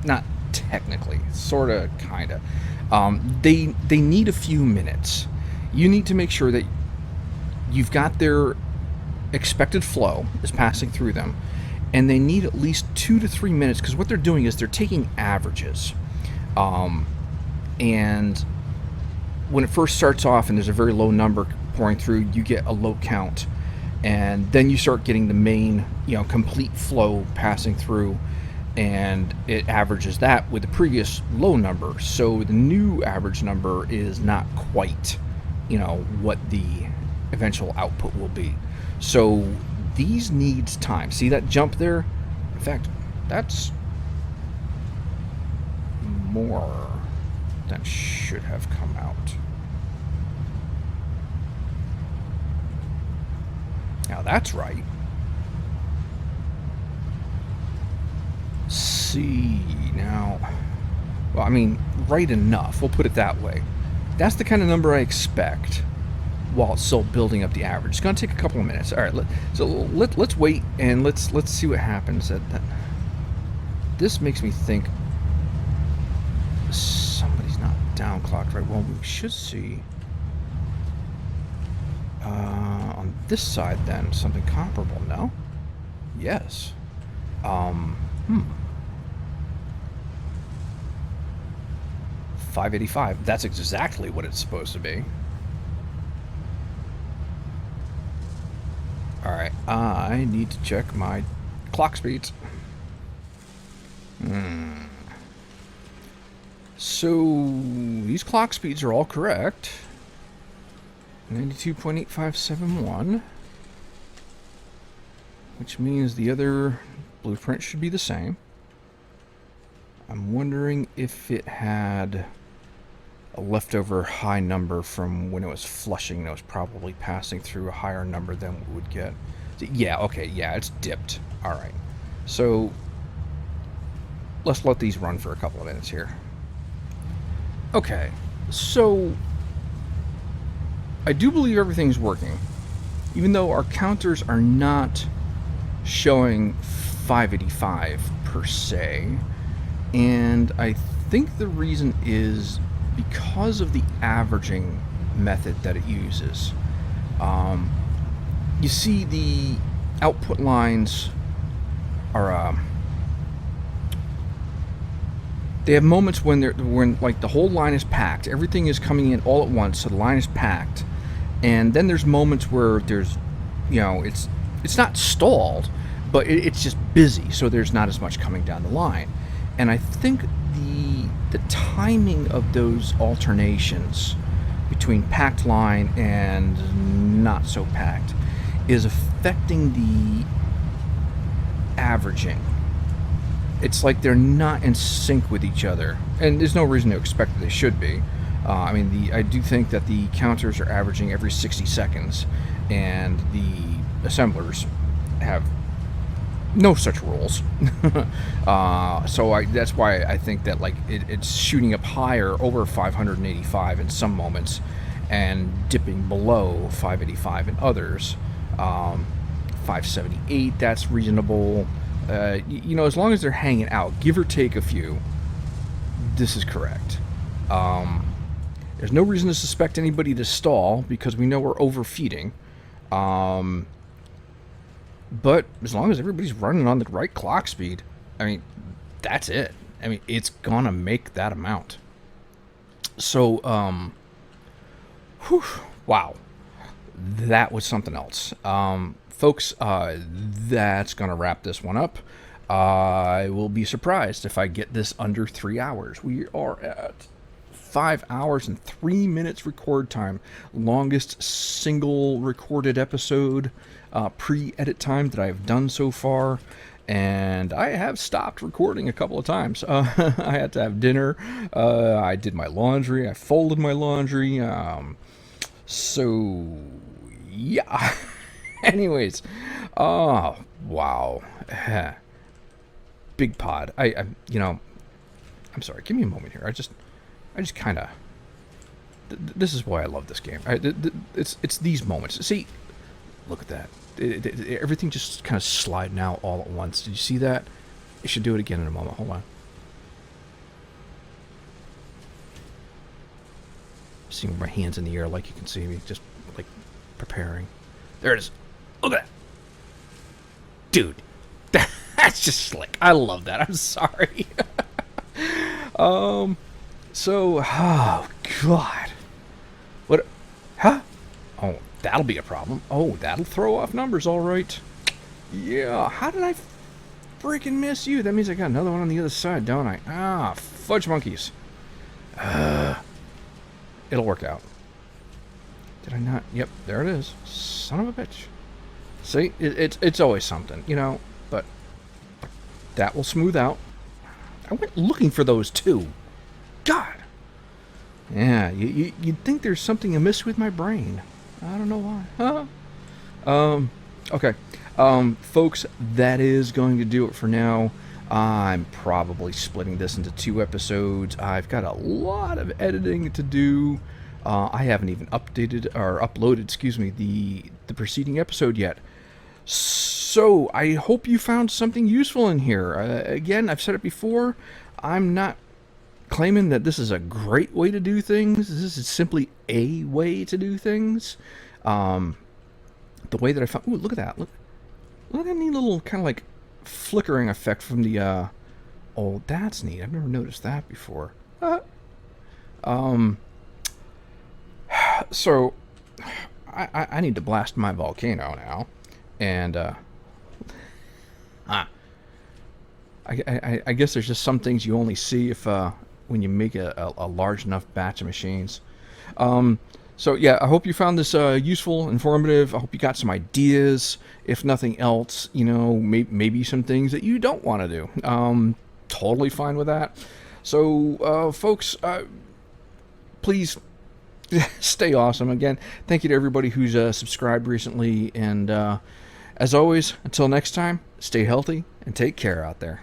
[SPEAKER 1] not technically, sort of, kind of. They need a few minutes. You need to make sure that you've got their expected flow is passing through them, and they need at least 2 to 3 minutes, because what they're doing is they're taking averages, and when it first starts off and there's a very low number pouring through, you get a low count, and then you start getting the main, complete flow passing through, and it averages that with the previous low number. So the new average number is not quite, what the eventual output will be. So these needs time. See that jump there? In fact, that's more than should have come out. Now that's right. See, now, well, I mean, right enough. We'll put it that way. That's the kind of number I expect while it's still building up the average. It's going to take a couple of minutes. All right, let's wait and let's see what happens. This makes me think somebody's not downclocked right. Well, we should see on this side then something comparable. No, Yes. 585. That's exactly what it's supposed to be. Alright, I need to check my clock speeds. So, these clock speeds are all correct. 92.8571. Which means the other blueprint should be the same. I'm wondering if it had a leftover high number from when it was flushing that was probably passing through a higher number than we would get. Yeah, okay, yeah, it's dipped. Alright. So, let's let these run for a couple of minutes here. Okay, so I do believe everything's working. Even though our counters are not showing 585 per se. And I think the reason is because of the averaging method that it uses. You see the output lines are they have moments when like the whole line is packed, everything is coming in all at once, so the line is packed, and then there's moments where there's, you know, it's not stalled, but it's just busy, so there's not as much coming down the line. And I think the timing of those alternations between packed line and not so packed is affecting the averaging. It's like they're not in sync with each other, and there's no reason to expect that they should be. I mean, I do think that the counters are averaging every 60 seconds, and the assemblers have no such rules. So that's why I think that like it's shooting up higher over 585 in some moments, and dipping below 585 in others. 578, that's reasonable. You know, as long as they're hanging out, give or take a few, this is correct. There's no reason to suspect anybody to stall because we know we're overfeeding. But as long as everybody's running on the right clock speed, I mean, that's it. I mean, it's gonna make that amount. So, wow. That was something else. Folks, that's gonna wrap this one up. I will be surprised if I get this under 3 hours. We are at 5 hours and 3 minutes record time. Longest single recorded episode pre-edit time that I've done so far. And I have stopped recording a couple of times. I had to have dinner. I did my laundry. I folded my laundry. So, yeah. Anyways. Oh, wow. Big pod. I you know, I'm sorry. Give me a moment here. I just kind of... This is why I love this game. It's these moments. See, look at that. Everything just kind of sliding out all at once. Did you see that? I should do it again in a moment. Hold on. Seeing my hands in the air like you can see me. Just, like, preparing. There it is. Look at that. Dude. That's just slick. I love that. I'm sorry. So, oh, God. What? Huh? Oh, that'll be a problem. Oh, that'll throw off numbers, all right. Yeah, how did I freaking miss you? That means I got another one on the other side, don't I? Ah, fudge monkeys. It'll work out. Did I not? Yep, there it is. Son of a bitch. See, it's always something, you know, but that will smooth out. I went looking for those too. God. Yeah, you'd think there's something amiss with my brain. I don't know why. Huh? Okay. Folks, that is going to do it for now. I'm probably splitting this into 2 episodes. I've got a lot of editing to do. I haven't even updated or uploaded, excuse me, the preceding episode yet. So, I hope you found something useful in here. Again, I've said it before, I'm not claiming that this is a great way to do things. This is simply a way to do things. The way that I found... Ooh, look at that. Look. Look at a neat little kind of like flickering effect from the, oh, that's neat. I've never noticed that before. So, I need to blast my volcano now. And, I guess there's just some things you only see if, when you make a large enough batch of machines. So yeah, I hope you found this useful, informative. I hope you got some ideas. If nothing else, you know, maybe some things that you don't want to do. Totally fine with that. So, folks, please stay awesome. Again, thank you to everybody who's subscribed recently. And as always, until next time, stay healthy and take care out there.